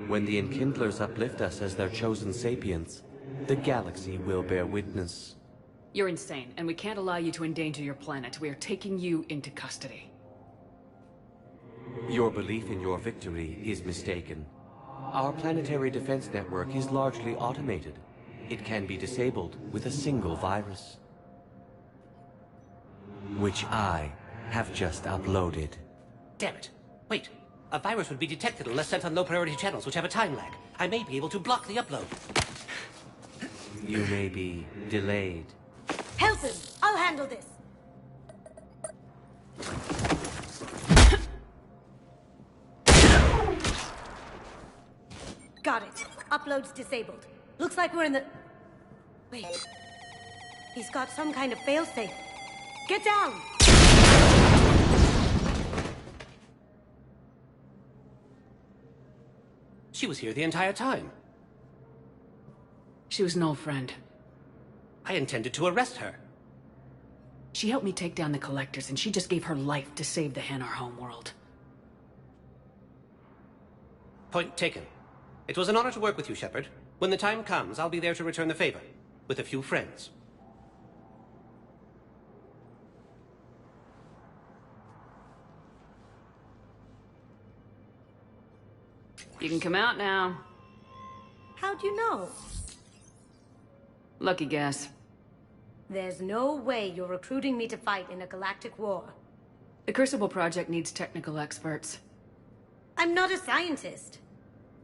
When the Enkindlers uplift us as their chosen sapients, the galaxy will bear witness. You're insane, and we can't allow you to endanger your planet. We are taking you into custody. Your belief in your victory is mistaken. Our planetary defense network is largely automated, it can be disabled with a single virus, which I have just uploaded. Damn it. Wait. A virus would be detected unless sent on low-priority channels, which have a time lag. I may be able to block the upload. You may be delayed. Help him! I'll handle this! Got it. Upload's disabled. Looks like we're in the... Wait. He's got some kind of failsafe. Get down! She was here the entire time. She was no friend. I intended to arrest her. She helped me take down the Collectors, and she just gave her life to save the Hanar homeworld. Point taken. It was an honor to work with you, Shepard. When the time comes, I'll be there to return the favor. With a few friends. You can come out now. How'd you know? Lucky guess. There's no way you're recruiting me to fight in a galactic war. The Crucible Project needs technical experts. I'm not a scientist.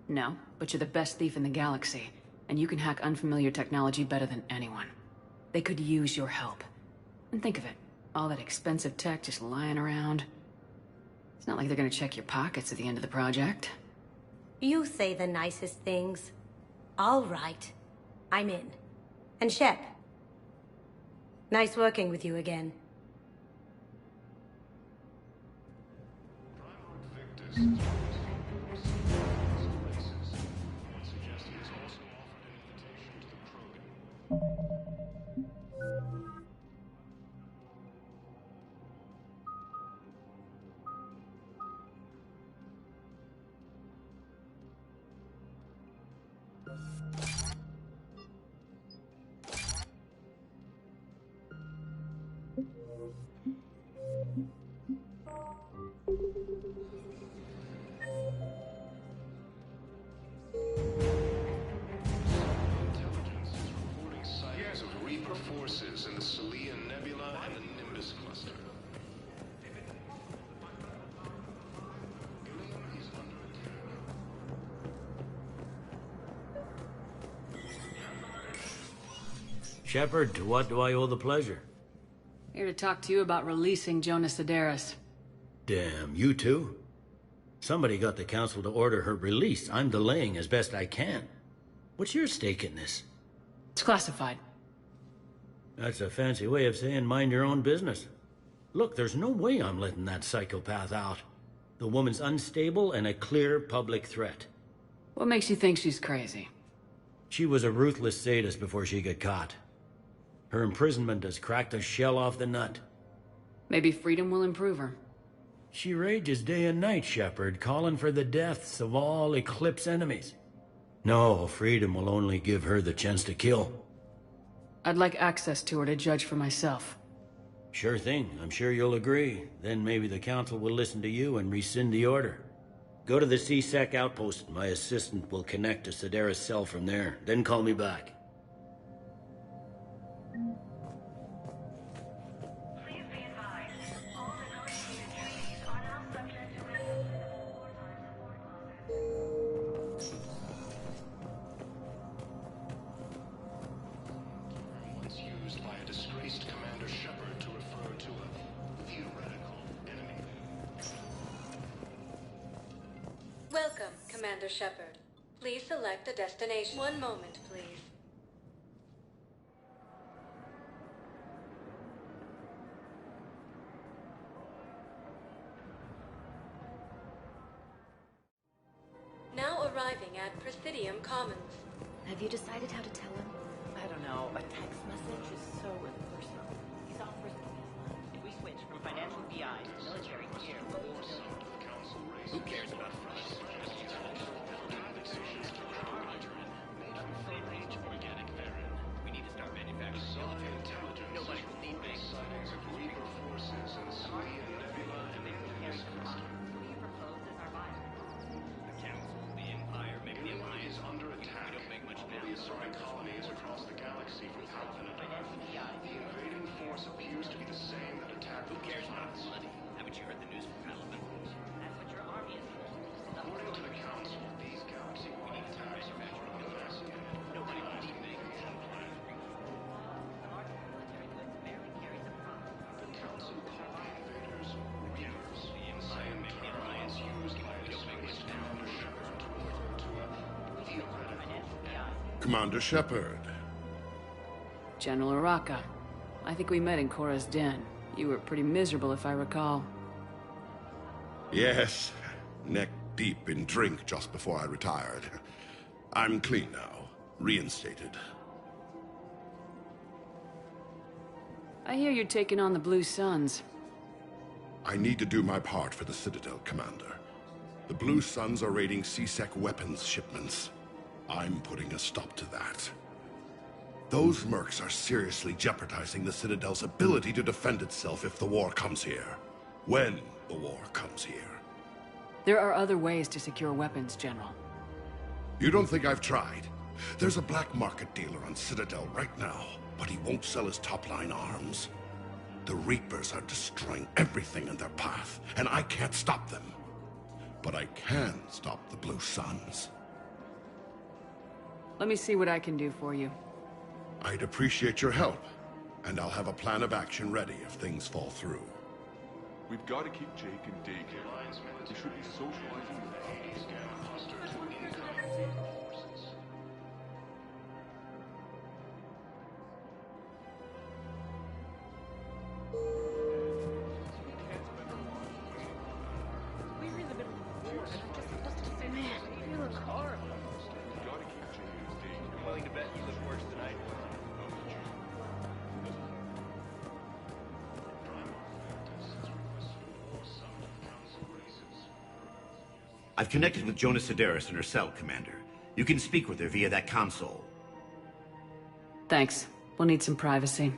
No, but you're the best thief in the galaxy, and you can hack unfamiliar technology better than anyone. They could use your help. And think of it, all that expensive tech just lying around. It's not like they're gonna check your pockets at the end of the project. You say the nicest things. All right. I'm in. And Shep. Nice working with you again. Forces in the Salian Nebula and the Nimbus Cluster. Shepard, to what do I owe the pleasure? Here to talk to you about releasing Jonas Sedaris. Damn, you too? Somebody got the Council to order her release. I'm delaying as best I can. What's your stake in this? It's classified. That's a fancy way of saying mind your own business. Look, there's no way I'm letting that psychopath out. The woman's unstable and a clear public threat. What makes you think she's crazy? She was a ruthless sadist before she got caught. Her imprisonment has cracked the shell off the nut. Maybe freedom will improve her. She rages day and night, Shepard, calling for the deaths of all Eclipse enemies. No, freedom will only give her the chance to kill. I'd like access to her to judge for myself. Sure thing. I'm sure you'll agree. Then maybe the Council will listen to you and rescind the order. Go to the C-Sec outpost. My assistant will connect to Sedaris' cell from there. Then call me back. Welcome, Commander Shepard. Please select a destination. One moment, please. Now arriving at Presidium Commons. Have you decided how to tell him? I don't know. A text message is so impersonal. He's off risking his life. If we switch from financial BI to military gear, who cares about France? We need to start manufacturing military. Nobody will need me. Reaper forces in the Salian Nebula and the Nimbus Cluster. The Council, the Empire, maybe the Alliance. Is under attack. We don't make much now. The assaulting colonies across council called the invaders Reapers. I am Alliance used by Commander Shepard to refer to a theoretical. Commander Shepard. General Araka. I think we met in Korra's den. You were pretty miserable, if I recall. Yes, neck deep in drink just before I retired. I'm clean now, reinstated. I hear you're taking on the Blue Suns. I need to do my part for the Citadel, Commander. The Blue Suns are raiding C-Sec weapons shipments. I'm putting a stop to that. Those mercs are seriously jeopardizing the Citadel's ability to defend itself if the war comes here. When the war comes here. There are other ways to secure weapons, General. You don't think I've tried? There's a black market dealer on Citadel right now, but he won't sell his top-line arms. The Reapers are destroying everything in their path, and I can't stop them. But I can stop the Blue Suns. Let me see what I can do for you. I'd appreciate your help, and I'll have a plan of action ready if things fall through. We've got to keep Jake in daycare. We should be socializing with puppies. We're in the middle of the war, and I'm just supposed to say, man, you look horrible. We've got to keep Jake in his daycare. I'm willing to bet you look worse tonight. I've connected with Jonas Sedaris in her cell, Commander. You can speak with her via that console. Thanks. We'll need some privacy.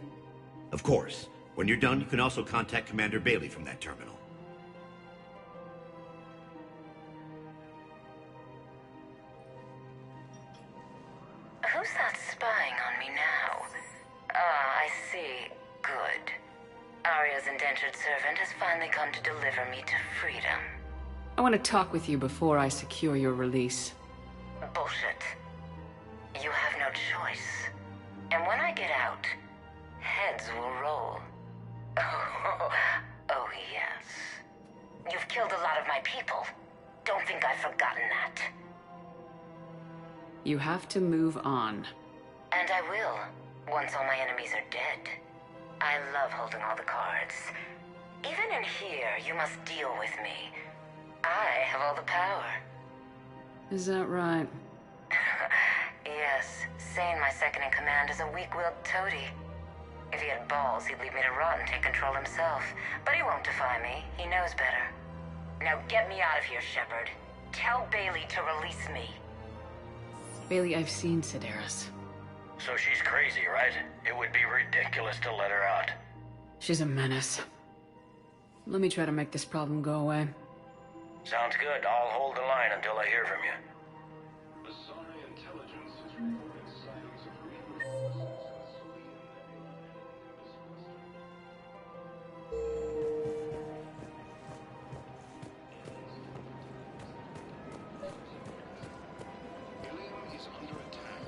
Of course. When you're done, you can also contact Commander Bailey from that terminal. Who's that spying on me now? Ah, I see. Good. Arya's indentured servant has finally come to deliver me to freedom. I want to talk with you before I secure your release. Bullshit. You have no choice. And when I get out, heads will roll. Oh, yes. You've killed a lot of my people. Don't think I've forgotten that. You have to move on. And I will, once all my enemies are dead. I love holding all the cards. Even in here, you must deal with me. I have all the power. Is that right? Yes, Sane, my second-in-command, is a weak-willed toady. If he had balls, he'd leave me to rot and take control himself. But he won't defy me. He knows better. Now get me out of here, Shepard. Tell Bailey to release me. Bailey, I've seen Sedaris. So she's crazy, right? It would be ridiculous to let her out. She's a menace. Let me try to make this problem go away. Sounds good. I'll hold the line until I hear from you. Asari intelligence is reporting sightings of Reapers. Is under attack.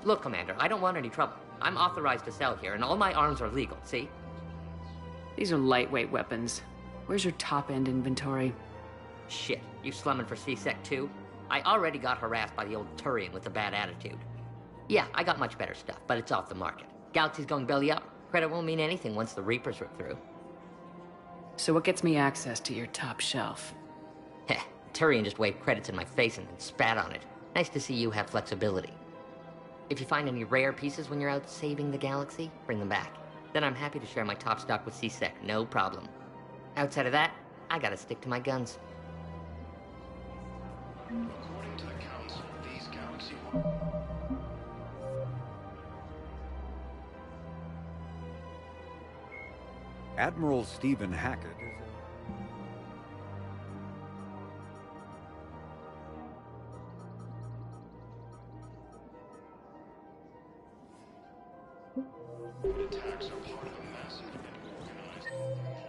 Look, Commander, I don't want any trouble. I'm authorized to sell here, and all my arms are legal, see? These are lightweight weapons. Where's your top-end inventory? Shit, you slumming for C-Sec too? I already got harassed by the old Turian with a bad attitude. Yeah, I got much better stuff, but it's off the market. Galaxy's going belly up. Credit won't mean anything once the Reapers rip through. So what gets me access to your top shelf? Heh, Turian just waved credits in my face and then spat on it. Nice to see you have flexibility. If you find any rare pieces when you're out saving the galaxy, bring them back. Then I'm happy to share my top stock with C-Sec, no problem. Outside of that, I gotta stick to my guns. According to the Council, these galaxy... Admiral Stephen Hackett is... Attacks are part of a massive and organized invasion plan.